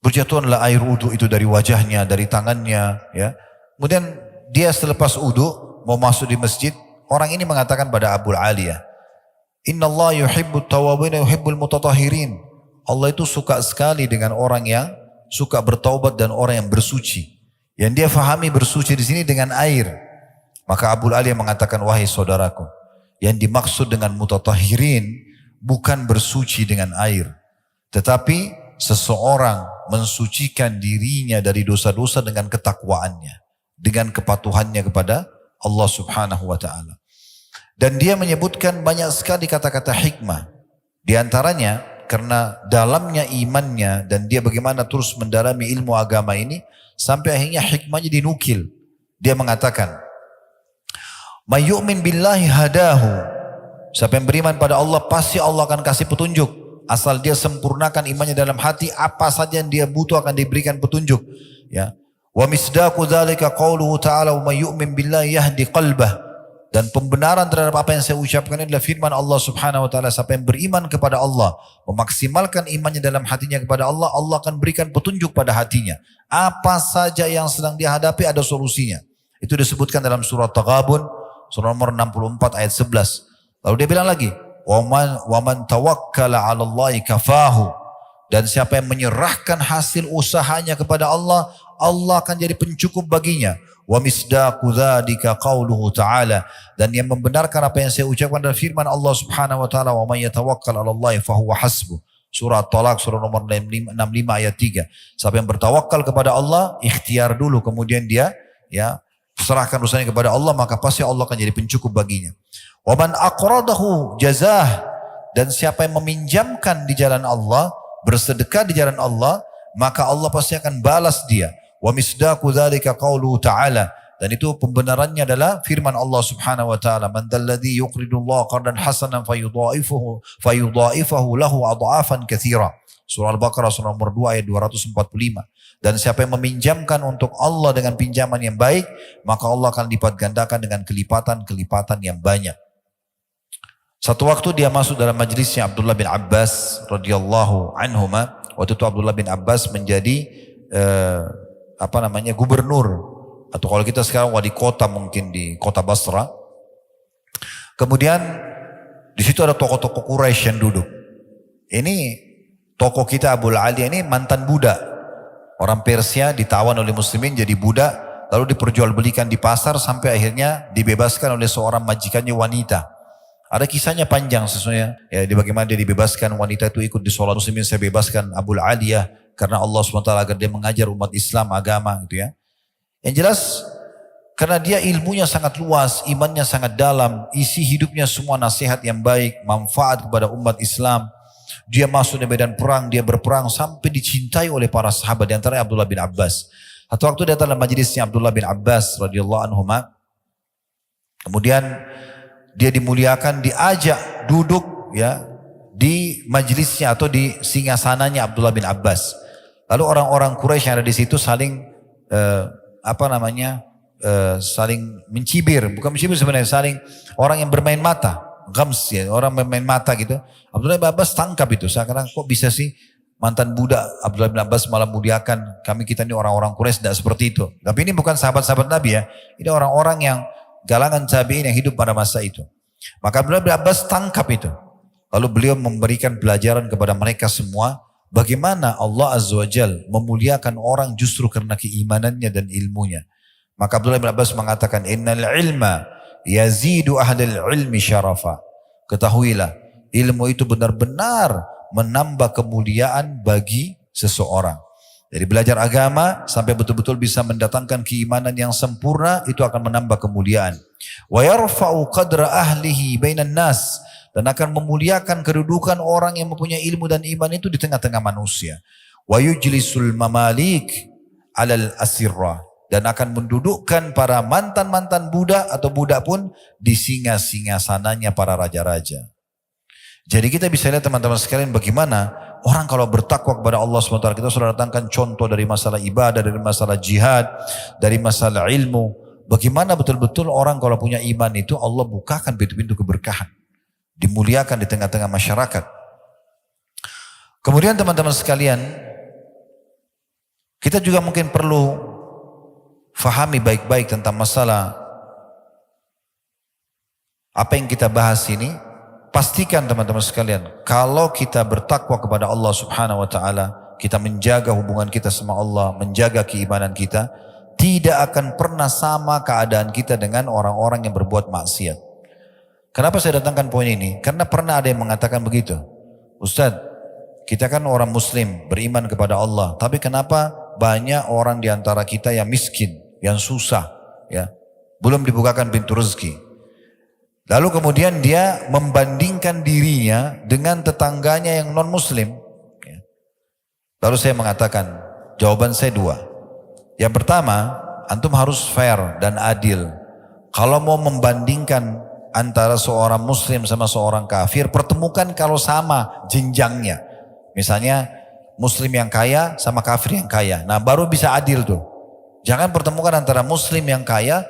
Berjatuhanlah air wudhu itu dari wajahnya, dari tangannya. Ya. Kemudian dia selepas wudhu mau masuk di masjid, orang ini mengatakan pada Abu Aliyah, Inna Allah yuhibbut tawabin wa yuhibbul mutatahirin. Allah itu suka sekali dengan orang yang suka bertaubat dan orang yang bersuci. Yang dia fahami bersuci di sini dengan air. Maka Abu Aliyah mengatakan, wahai saudaraku, yang dimaksud dengan mutatahirin bukan bersuci dengan air, tetapi seseorang mensucikan dirinya dari dosa-dosa dengan ketakwaannya, dengan kepatuhannya kepada Allah Subhanahu wa taala. Dan dia menyebutkan banyak sekali kata-kata hikmah. Di antaranya karena dalamnya imannya dan dia bagaimana terus mendalami ilmu agama ini sampai akhirnya hikmahnya dinukil. Dia mengatakan, "May yu'min billahi hadahu." Siapa yang beriman pada Allah pasti Allah akan kasih petunjuk. Asal dia sempurnakan imannya dalam hati, apa saja yang dia butuh akan diberikan petunjuk. Ya. Wa misdaqu dzalika qauluhu ta'ala, "Wa may yu'min billahi yahdi qalbah." Dan pembenaran terhadap apa yang saya ucapkan adalah firman Allah Subhanahu wa taala, siapa yang beriman kepada Allah, memaksimalkan imannya dalam hatinya kepada Allah, Allah akan berikan petunjuk pada hatinya. Apa saja yang sedang dihadapi ada solusinya. Itu disebutkan dalam surah Taghabun, surah nomor 64 ayat 11. Lalu dia bilang lagi, "Wa man tawakkala 'ala Allahi kafahu." Dan siapa yang menyerahkan hasil usahanya kepada Allah, Allah akan jadi pencukup baginya. Wa misdaqu dzalika qauluhu ta'ala, dan yang membenarkan apa yang saya ucapkan adalah firman Allah Subhanahu wa taala, "Wa may yatawakkal 'ala Allahi fahuwa hasbuh." Surah At-Talaq surah nomor 65 ayat 3. Siapa yang bertawakal kepada Allah, ikhtiar dulu kemudian dia serahkan usahanya kepada Allah, maka pasti Allah akan jadi pencukup baginya. Wa man aqradahu jazah, dan siapa yang meminjamkan di jalan Allah, bersedekah di jalan Allah, maka Allah pasti akan balas dia. Wa misdaqu dzalika qauluhu ta'ala, dan itu pembenarannya adalah firman Allah Subhanahu wa taala, "Man dzalladzi yuqridullaha qardan hasanan fayudha'ifahu lahu adha'afan katsira." Surah Al-Baqarah surah nomor 2 ayat 245. Dan siapa yang meminjamkan untuk Allah dengan pinjaman yang baik, maka Allah akan lipat gandakan dengan kelipatan-kelipatan yang banyak. Satu waktu dia masuk dalam majlisnya Abdullah bin Abbas radhiyallahu anhuma. Waktu itu Abdullah bin Abbas menjadi gubernur, atau kalau kita sekarang wali kota mungkin di kota Basra. Kemudian di situ ada tokoh-tokoh Quraisy yang duduk. Ini tokoh kita Abu Aliyah ini mantan budak. Orang Persia ditawan oleh muslimin jadi budak, lalu diperjualbelikan di pasar sampai akhirnya dibebaskan oleh seorang majikannya wanita. Ada kisahnya panjang sesungguhnya. Ya, bagaimana dia dibebaskan, wanita itu ikut di sholat muslimin, saya bebaskan Abu Aliyah karena Allah SWT agar dia mengajar umat Islam agama gitu ya. Yang jelas karena dia ilmunya sangat luas, imannya sangat dalam, isi hidupnya semua nasihat yang baik, manfaat kepada umat Islam. Dia masuk di medan perang, dia berperang sampai dicintai oleh para sahabat, di antaranya Abdullah bin Abbas. Satu waktu datang dalam majelisnya Abdullah bin Abbas radhiyallahu anhuma. Kemudian dia dimuliakan, diajak duduk ya di majelisnya atau di singgasananya Abdullah bin Abbas. Lalu orang-orang Quraisy yang ada di situ saling saling mencibir, bukan mencibir sebenarnya, saling orang yang bermain mata, gams ya, orang bermain mata gitu. Abdullah bin Abbas tangkap itu, sekarang kok bisa sih mantan budak Abdullah bin Abbas malah muliakan kita ini orang-orang Quraisy, tidak seperti itu. Tapi ini bukan sahabat-sahabat Nabi ya, ini orang-orang yang galangan tabi'in yang hidup pada masa itu. Maka Abdullah bin Abbas tangkap itu. Lalu beliau memberikan pelajaran kepada mereka semua, bagaimana Allah Azza wa Jal memuliakan orang justru karena keimanannya dan ilmunya. Maka Abdullah bin Abbas mengatakan, "Innal ilma yazidu ahlil ilmi syarafa." Ketahuilah, ilmu itu benar-benar menambah kemuliaan bagi seseorang. Dari belajar agama sampai betul-betul bisa mendatangkan keimanan yang sempurna, itu akan menambah kemuliaan. Wa yarfa'u qadra ahlihi bainan nas, dan akan memuliakan kedudukan orang yang mempunyai ilmu dan iman itu di tengah-tengah manusia. Wa yujlisul mamalik 'alal asirra, dan akan mendudukkan para mantan-mantan budak atau budak pun di singa-singasananya para raja-raja. Jadi kita bisa lihat teman-teman sekalian bagaimana orang kalau bertakwa kepada Allah SWT. Kita sudah datangkan contoh dari masalah ibadah, dari masalah jihad, dari masalah ilmu. Bagaimana betul-betul orang kalau punya iman itu Allah bukakan pintu-pintu keberkahan. Dimuliakan di tengah-tengah masyarakat. Kemudian teman-teman sekalian, kita juga mungkin perlu fahami baik-baik tentang masalah apa yang kita bahas ini. Pastikan teman-teman sekalian, kalau kita bertakwa kepada Allah Subhanahu wa taala, kita menjaga hubungan kita sama Allah, menjaga keimanan kita, tidak akan pernah sama keadaan kita dengan orang-orang yang berbuat maksiat. Kenapa saya datangkan poin ini? Karena pernah ada yang mengatakan begitu. Ustadz, kita kan orang muslim, beriman kepada Allah, tapi kenapa banyak orang di antara kita yang miskin, yang susah, ya, belum dibukakan pintu rezeki. Lalu kemudian dia membandingkan dirinya dengan tetangganya yang non muslim. Lalu saya mengatakan, jawaban saya dua. Yang pertama, antum harus fair dan adil. Kalau mau membandingkan antara seorang muslim sama seorang kafir, pertemukan kalau sama jenjangnya. Misalnya muslim yang kaya sama kafir yang kaya. Nah baru bisa adil tuh. Jangan pertemukan antara muslim yang kaya,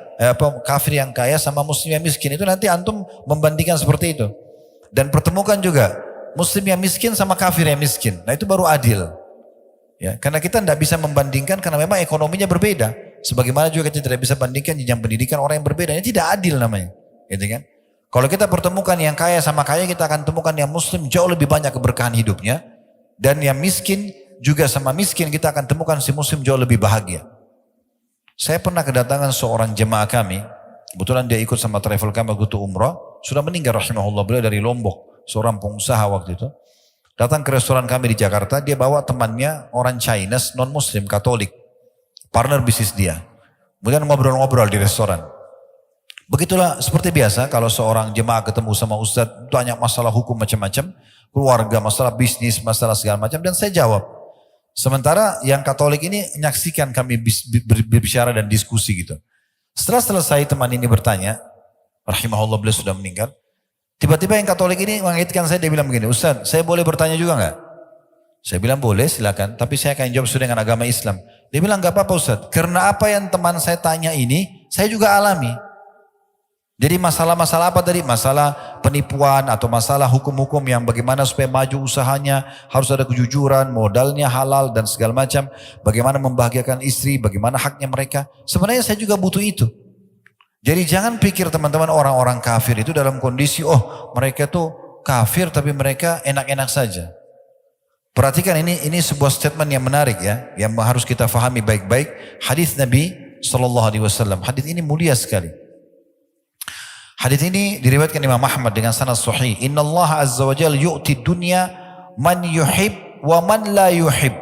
kafir yang kaya sama muslim yang miskin. Itu nanti antum membandingkan seperti itu. Dan pertemukan juga muslim yang miskin sama kafir yang miskin. Nah itu baru adil. Ya, karena kita tidak bisa membandingkan karena memang ekonominya berbeda. Sebagaimana juga kita tidak bisa bandingkan jenjang pendidikan orang yang berbeda. Ini tidak adil namanya. Gitu kan? Kalau kita pertemukan yang kaya sama kaya, kita akan temukan yang muslim jauh lebih banyak keberkahan hidupnya. Dan yang miskin juga sama miskin, kita akan temukan si muslim jauh lebih bahagia. Saya pernah kedatangan seorang jemaah kami, kebetulan dia ikut sama travel kami waktu itu umrah, sudah meninggal rahimahullah, beliau dari Lombok, seorang pengusaha waktu itu. Datang ke restoran kami di Jakarta, dia bawa temannya orang Chinese, non muslim, Katolik, partner bisnis dia. Kemudian ngobrol-ngobrol di restoran. Begitulah seperti biasa kalau seorang jemaah ketemu sama ustadz, tanya masalah hukum macam-macam, keluarga, masalah bisnis, masalah segala macam, dan saya jawab. Sementara yang Katolik ini menyaksikan kami berbicara dan diskusi gitu. Setelah selesai teman ini bertanya, rahimahullah beliau sudah meninggal. Tiba-tiba yang Katolik ini mengingatkan saya, dia bilang begini, Ustaz, saya boleh bertanya juga enggak? Saya bilang boleh silakan, tapi saya akan jawab sesuai dengan agama Islam. Dia bilang enggak apa-apa Ustaz, karena apa yang teman saya tanya ini, saya juga alami. Jadi masalah-masalah apa tadi? Masalah penipuan atau masalah hukum-hukum yang bagaimana supaya maju usahanya, harus ada kejujuran, modalnya halal dan segala macam. Bagaimana membahagiakan istri, bagaimana haknya mereka. Sebenarnya saya juga butuh itu. Jadi jangan pikir teman-teman orang-orang kafir itu dalam kondisi, oh mereka tuh kafir tapi mereka enak-enak saja. Perhatikan ini sebuah statement yang menarik ya, yang harus kita fahami baik-baik. Hadis Nabi SAW, hadis ini mulia sekali. Hadis ini diriwayatkan Imam Ahmad dengan sanad sahih. Inna Allah azza wa jalla yu'ti dunya man yuhib wa man la yuhib.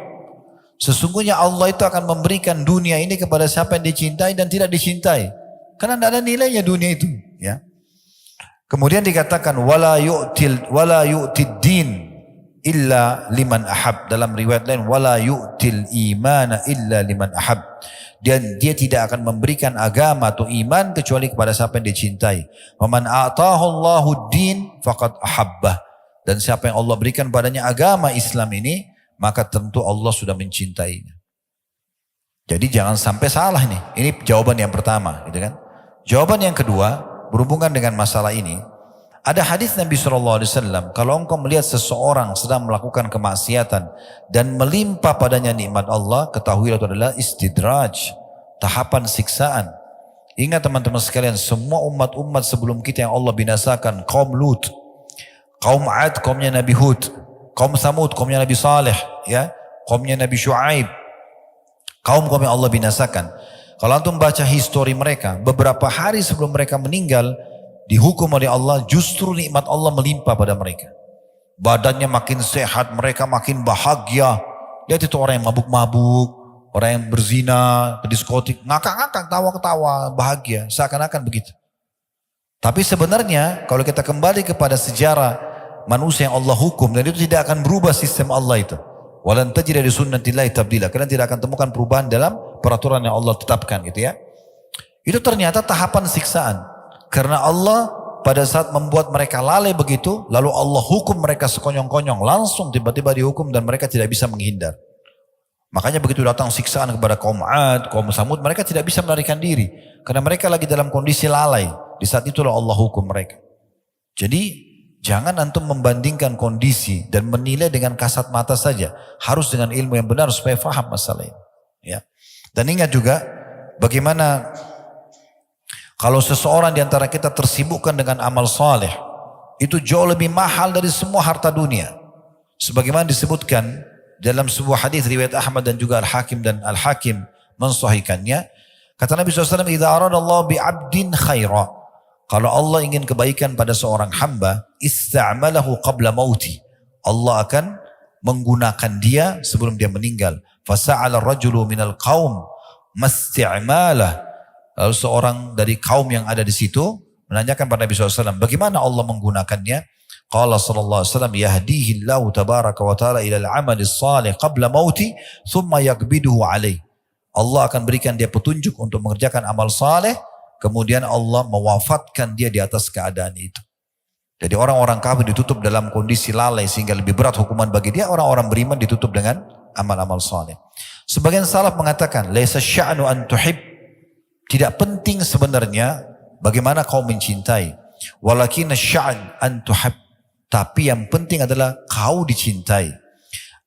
Sesungguhnya Allah itu akan memberikan dunia ini kepada siapa yang dicintai dan tidak dicintai. Karena tidak ada nilainya dunia itu. Ya. Kemudian dikatakan wala yu'tid din illa liman ahab. Dalam riwayat lain wala yu'til imana illa liman ahab. Dan dia tidak akan memberikan agama atau iman kecuali kepada siapa yang dicintai. Waman a'tahu Allahu din faqad ahabbah. Dan siapa yang Allah berikan padanya agama Islam ini, maka tentu Allah sudah mencintainya. Jadi jangan sampai salah nih. Ini jawaban yang pertama, gitu kan? Jawaban yang kedua berhubungan dengan masalah ini. Ada hadis Nabi SAW, kalau engkau melihat seseorang sedang melakukan kemaksiatan dan melimpah padanya nikmat Allah, ketahuilah itu adalah istidraj, tahapan siksaan. Ingat teman-teman sekalian, semua umat-umat sebelum kita yang Allah binasakan, kaum Lut, kaum Ad, kaumnya Nabi Hud, kaum Samud, kaumnya Nabi Saleh, ya, kaumnya Nabi Shu'aib, kaum-kaum yang Allah binasakan. Kalau antum baca histori mereka, beberapa hari sebelum mereka meninggal, dihukum oleh Allah, justru nikmat Allah melimpah pada mereka. badannya makin sehat, mereka makin bahagia. Lihat itu orang yang mabuk-mabuk, orang yang berzina, ke diskotik, ngakak-ngakak, tawa-ketawa, bahagia, seakan-akan begitu. Tapi sebenarnya kalau kita kembali kepada sejarah manusia yang Allah hukum, dan itu tidak akan berubah sistem Allah itu. Walan tajida li sunnatillahi tabdila. Kalian tidak akan temukan perubahan dalam peraturan yang Allah tetapkan gitu ya. Itu ternyata tahapan siksaan. Karena Allah pada saat membuat mereka lalai begitu, lalu Allah hukum mereka sekonyong-konyong, langsung tiba-tiba dihukum dan mereka tidak bisa menghindar. Makanya begitu datang siksaan kepada kaum Ad, kaum Samud, mereka tidak bisa melarikan diri. Karena mereka lagi dalam kondisi lalai. Di saat itulah Allah hukum mereka. Jadi jangan antum membandingkan kondisi dan menilai dengan kasat mata saja. Harus dengan ilmu yang benar supaya faham masalah ini. Ya. Dan ingat juga bagaimana kalau seseorang di antara kita tersibukkan dengan amal saleh, itu jauh lebih mahal dari semua harta dunia. Sebagaimana disebutkan dalam sebuah hadis riwayat Ahmad dan juga Al-Hakim, dan Al-Hakim mensahihkannya, kata Nabi SAW, "Idza aradallahu bi'abdin khaira." Kalau Allah ingin kebaikan pada seorang hamba, ista'malahu qabla mauti. Allah akan menggunakan dia sebelum dia meninggal. Fasa'ala rajulu minal qaum masti'malah. Lalu seorang dari kaum yang ada di situ menanyakan pada Nabi SAW, bagaimana Allah menggunakannya? Qala sallallahu alaihi wasallam, yahdihillahu tabaraka wa ta'ala ila al-'amalis salih qabla mauti thumma yakbiduhu alaih. Allah akan berikan dia petunjuk untuk mengerjakan amal saleh, kemudian Allah mewafatkan dia di atas keadaan itu. Jadi orang-orang kafir ditutup dalam kondisi lalai sehingga lebih berat hukuman bagi dia. Orang-orang beriman ditutup dengan amal-amal saleh. Sebagian salaf mengatakan, laisa sya'nu an tuhib. Tidak penting sebenarnya bagaimana kau mencintai. Walakin sya'an an tuhab. Tapi yang penting adalah kau dicintai.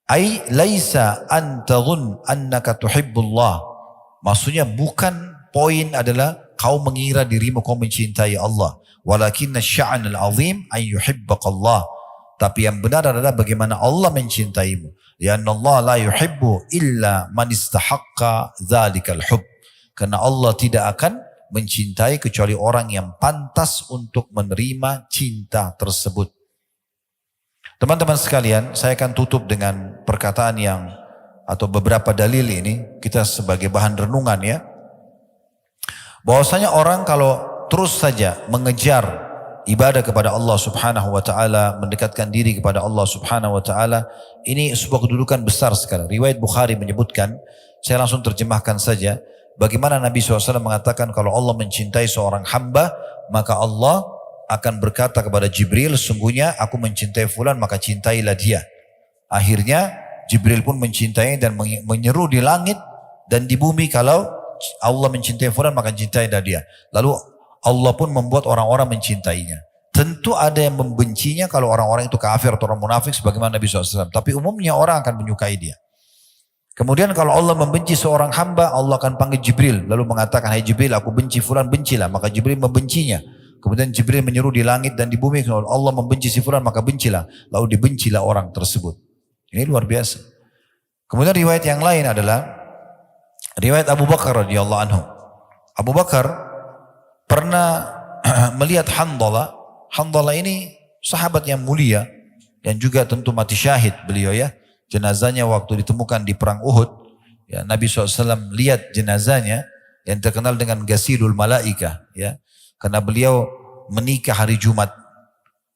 Ai laisa an tadhun annaka tuhibbullah. Maksudnya bukan poin adalah kau mengira dirimu kau mencintai Allah. Walakinna sya'anul azim an yuhibbaqallah. Tapi yang benar adalah bagaimana Allah mencintaimu. Lianna Allah la yuhibbu illa man istahaqqa dzalikal hubb. Karena Allah tidak akan mencintai kecuali orang yang pantas untuk menerima cinta tersebut. Teman-teman sekalian, saya akan tutup dengan perkataan yang atau beberapa dalil ini kita sebagai bahan renungan ya. Bahwasanya orang kalau terus saja mengejar ibadah kepada Allah Subhanahu wa taala, mendekatkan diri kepada Allah Subhanahu wa taala, ini sebuah kedudukan besar sekali. Riwayat Bukhari menyebutkan, saya langsung terjemahkan saja, bagaimana Nabi SAW mengatakan kalau Allah mencintai seorang hamba, maka Allah akan berkata kepada Jibril, sungguhnya aku mencintai fulan, maka cintailah dia. Akhirnya Jibril pun mencintai dan menyeru di langit dan di bumi, kalau Allah mencintai fulan maka cintailah dia. Lalu Allah pun membuat orang-orang mencintainya. Tentu ada yang membencinya kalau orang-orang itu kafir atau orang munafik sebagaimana Nabi SAW. Tapi umumnya orang akan menyukai dia. Kemudian kalau Allah membenci seorang hamba, Allah akan panggil Jibril. Lalu mengatakan, hai Jibril, aku benci fulan, bencilah. Maka Jibril membencinya. Kemudian Jibril menyeru di langit dan di bumi, kalau Allah membenci si fulan maka bencilah. Lalu dibencilah orang tersebut. Ini luar biasa. Kemudian riwayat yang lain adalah riwayat Abu Bakar radhiyallahu anhu. Abu Bakar pernah melihat Handalah. Handalah ini sahabat yang mulia dan juga tentu mati syahid beliau ya. Jenazahnya waktu ditemukan di perang Uhud, ya, Nabi SAW lihat jenazahnya yang terkenal dengan Ghasilul Malaikah, ya, karena beliau menikah hari Jumat,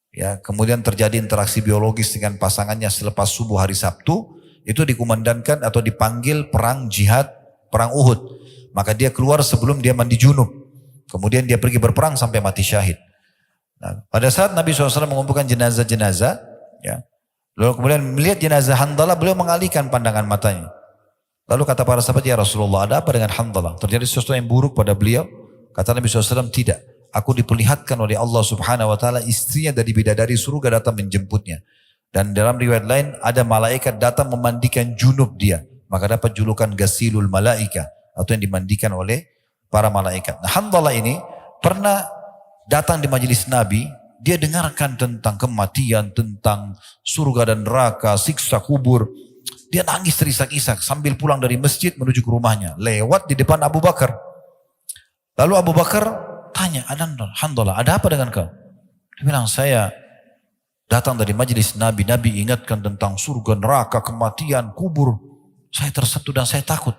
ya, kemudian terjadi interaksi biologis dengan pasangannya selepas subuh hari Sabtu, itu dikumandangkan atau dipanggil perang jihad, perang Uhud, maka dia keluar sebelum dia mandi junub, kemudian dia pergi berperang sampai mati syahid. Nah, pada saat Nabi SAW mengumpulkan jenazah-jenazah, ya, lalu kemudian melihat jenazah Handalah, beliau mengalihkan pandangan matanya. Lalu kata para sahabat, ya Rasulullah, ada apa dengan Handalah? Terjadi sesuatu yang buruk pada beliau? Kata Nabi SAW, tidak. Aku diperlihatkan oleh Allah Subhanahu Wa Taala istrinya dari bidadari surga datang menjemputnya. Dan dalam riwayat lain ada malaikat datang memandikan junub dia. Maka dapat julukan Ghasilul Malaika, atau yang dimandikan oleh para malaikat. Nah, Handalah ini pernah datang di majelis Nabi. Dia dengarkan tentang kematian, tentang surga dan neraka, siksa kubur. Dia nangis terisak-isak sambil pulang dari masjid menuju ke rumahnya. Lewat di depan Abu Bakar. Lalu Abu Bakar tanya, Handalah, ada apa dengan kau? Dia bilang, saya Datang dari majelis Nabi, Nabi ingatkan tentang surga, neraka, kematian, kubur. Saya tersentuh dan saya takut.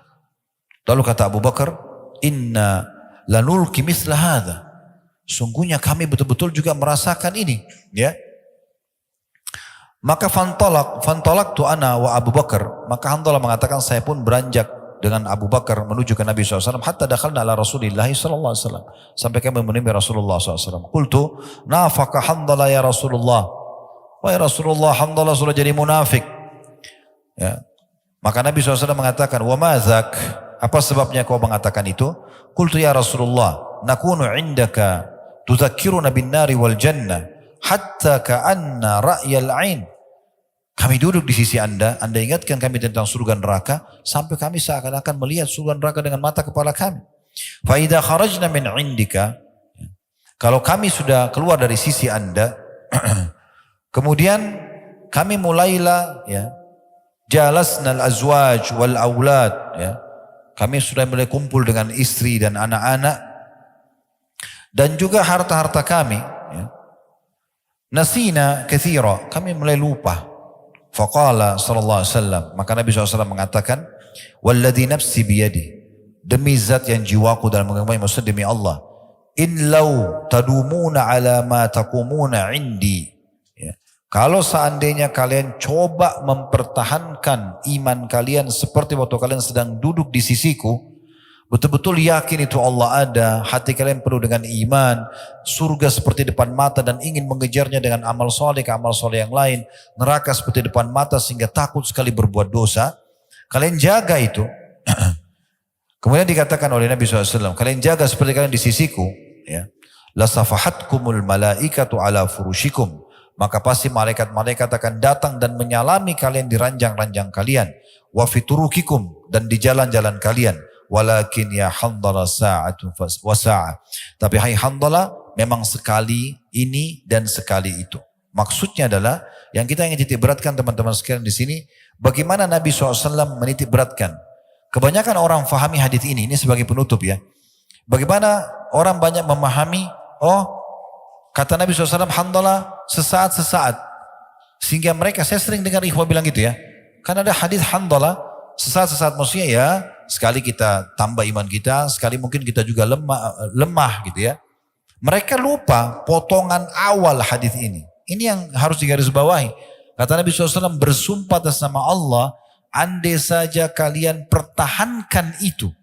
Lalu kata Abu Bakar, inna lanulki misla hadha. Sungguhnya kami betul-betul juga merasakan ini. Ya. Maka fantolak tu ana wa Abu Bakar. Maka Hanzalah mengatakan saya pun beranjak dengan Abu Bakar menuju ke Nabi SAW. Hatta dakhalna ala Rasulillah SAW. Sampai kami menemui Rasulullah SAW. Qultu nafaka Hanzalah ya Rasulullah. Wahai Rasulullah, Hanzalah sudah jadi munafik. Ya. Maka Nabi SAW mengatakan, wa mazak. Apa sebabnya kau mengatakan itu? Qultu ya Rasulullah, nakunu indaka tuzakkiruna bin nari wal jannah. Hatta ka'anna ra'yal ain. Kami duduk di sisi Anda ingatkan kami tentang surga neraka, sampai kami seakan-akan melihat surga neraka dengan mata kepala kami. Fa idza kharajna min indika, kalau kami sudah keluar dari sisi Anda, kemudian kami mulailah ya, jalasna al-azwaj wal aulad ya. Kami sudah mulai kumpul dengan istri dan anak-anak dan juga harta-harta kami ya. Nasina katsira, kami mulai lupa. Faqala sallallahu alaihi wasallam, maka Nabi SAW mengatakan, walladzi nafsi biyadi, demi zat yang jiwaku dalam genggamannya, maksud demi Allah, in law tadumuna ala ma taqumuna indi, ya. Kalau seandainya kalian coba mempertahankan iman kalian seperti waktu kalian sedang duduk di sisiku, betul-betul yakin itu Allah ada, hati kalian penuh dengan iman, surga seperti depan mata dan ingin mengejarnya dengan amal soleh ke amal soleh yang lain, neraka seperti depan mata sehingga takut sekali berbuat dosa, kalian jaga itu. Kemudian dikatakan oleh Nabi SAW, kalian jaga seperti kalian di sisiku, ya. Lasafahatkumul malaikatu ala furushikum, maka pasti malaikat-malaikat akan datang dan menyalami kalian di ranjang-ranjang kalian, wa fiturukikum, dan di jalan-jalan kalian. Walakin ya Hanzalah sa'atun wa sa'ah. Tapi hai Hanzalah, memang sekali ini dan sekali itu. Maksudnya adalah yang kita ingin titik beratkan teman-teman sekalian di sini, bagaimana Nabi SAW menitik beratkan. Kebanyakan orang fahami hadis ini sebagai penutup ya. Bagaimana orang banyak memahami, oh kata Nabi SAW Hanzalah sesaat-sesaat. Sehingga mereka, saya sering dengar ikhwah bilang gitu ya. Kan ada hadis Hanzalah sesaat-sesaat, maksudnya ya sekali kita tambah iman kita, sekali mungkin kita juga lemah gitu ya. Mereka lupa potongan awal hadis ini. Ini yang harus digarisbawahi. Kata Nabi SAW, bersumpah atas nama Allah, andai saja kalian pertahankan itu,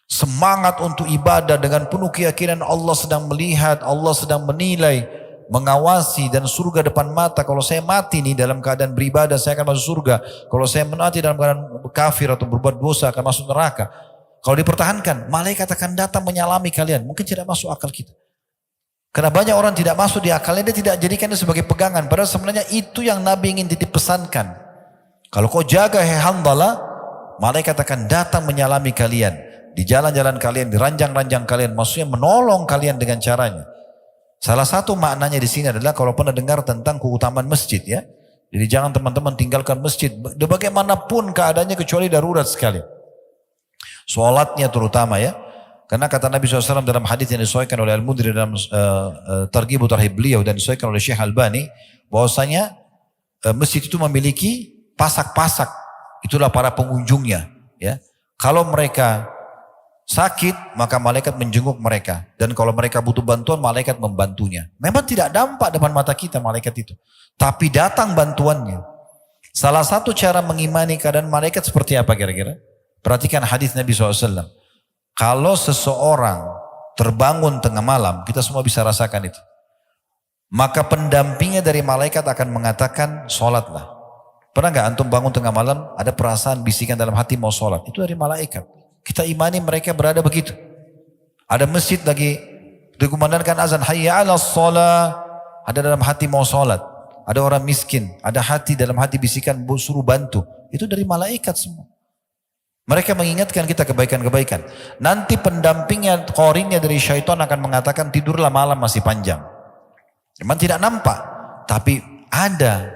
semangat untuk ibadah dengan penuh keyakinan Allah sedang melihat, Allah sedang menilai, mengawasi, dan surga depan mata. Kalau saya mati nih dalam keadaan beribadah, saya akan masuk surga. Kalau saya mati dalam keadaan kafir atau berbuat dosa, akan masuk neraka. Kalau dipertahankan, malaikat akan datang menyalami kalian. Mungkin tidak masuk akal kita. Karena banyak orang tidak masuk di akalnya, dia tidak jadikannya sebagai pegangan. Padahal sebenarnya itu yang Nabi ingin titip pesankan. Kalau kau jaga Hanzalah, malaikat akan datang menyalami kalian. Di jalan-jalan kalian, di ranjang-ranjang kalian. Maksudnya menolong kalian dengan caranya. Salah satu maknanya di sini adalah kalau pernah dengar tentang keutamaan masjid ya. Jadi jangan teman-teman tinggalkan masjid bagaimanapun keadaannya kecuali darurat sekali. Sholatnya terutama ya. Karena kata Nabi SAW dalam hadis yang disahihkan oleh Al-Mundhir dalam Targhib Tarhib beliau dan disahihkan oleh Syekh Albani, bahwasanya masjid itu memiliki pasak-pasak. Itulah para pengunjungnya ya. Kalau mereka sakit, maka malaikat menjenguk mereka. Dan kalau mereka butuh bantuan, malaikat membantunya. Memang tidak nampak depan mata kita malaikat itu. Tapi datang bantuannya. Salah satu cara mengimani keadaan malaikat seperti apa kira-kira? Perhatikan hadis Nabi SAW. Kalau seseorang terbangun tengah malam, kita semua bisa rasakan itu. Maka pendampingnya dari malaikat akan mengatakan, sholatlah. Pernah gak antum bangun tengah malam, ada perasaan bisikan dalam hati mau sholat? Itu dari malaikat. Kita imani mereka berada begitu. Ada masjid lagi dikumandangkan azan, hayya 'alas shalah, ada dalam hati mau sholat. Ada orang miskin, ada hati dalam hati bisikan suruh bantu. Itu dari malaikat semua. Mereka mengingatkan kita kebaikan-kebaikan. Nanti pendampingnya, qarinnya dari syaitan akan mengatakan tidurlah malam masih panjang. Memang tidak nampak, tapi ada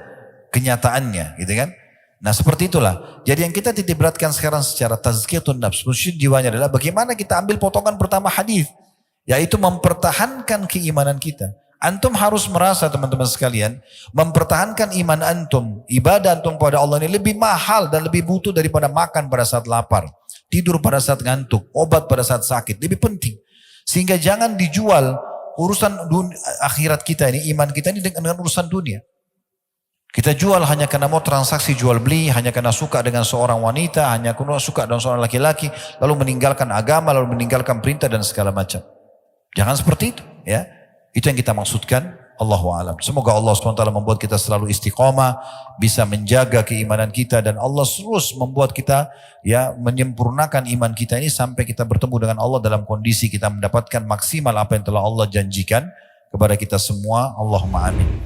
kenyataannya, gitu kan? Nah seperti itulah. Jadi yang kita titik beratkan sekarang secara tazkiyatun nafs, musyid jiwanya adalah bagaimana kita ambil potongan pertama hadis, yaitu mempertahankan keimanan kita. Antum harus merasa teman-teman sekalian, mempertahankan iman antum, ibadah antum pada Allah ini lebih mahal dan lebih butuh daripada makan pada saat lapar, tidur pada saat ngantuk, obat pada saat sakit, lebih penting. Sehingga jangan dijual urusan akhirat kita ini, iman kita ini dengan urusan dunia. Kita jual hanya karena mau transaksi jual beli, hanya karena suka dengan seorang wanita, hanya karena suka dengan seorang laki-laki, lalu meninggalkan agama, lalu meninggalkan perintah dan segala macam. Jangan seperti itu, ya. Itu yang kita maksudkan. Allahu a'lam. Semoga Allah SWT membuat kita selalu istiqamah, bisa menjaga keimanan kita, dan Allah terus membuat kita ya menyempurnakan iman kita ini sampai kita bertemu dengan Allah dalam kondisi kita mendapatkan maksimal apa yang telah Allah janjikan kepada kita semua. Allahumma amin.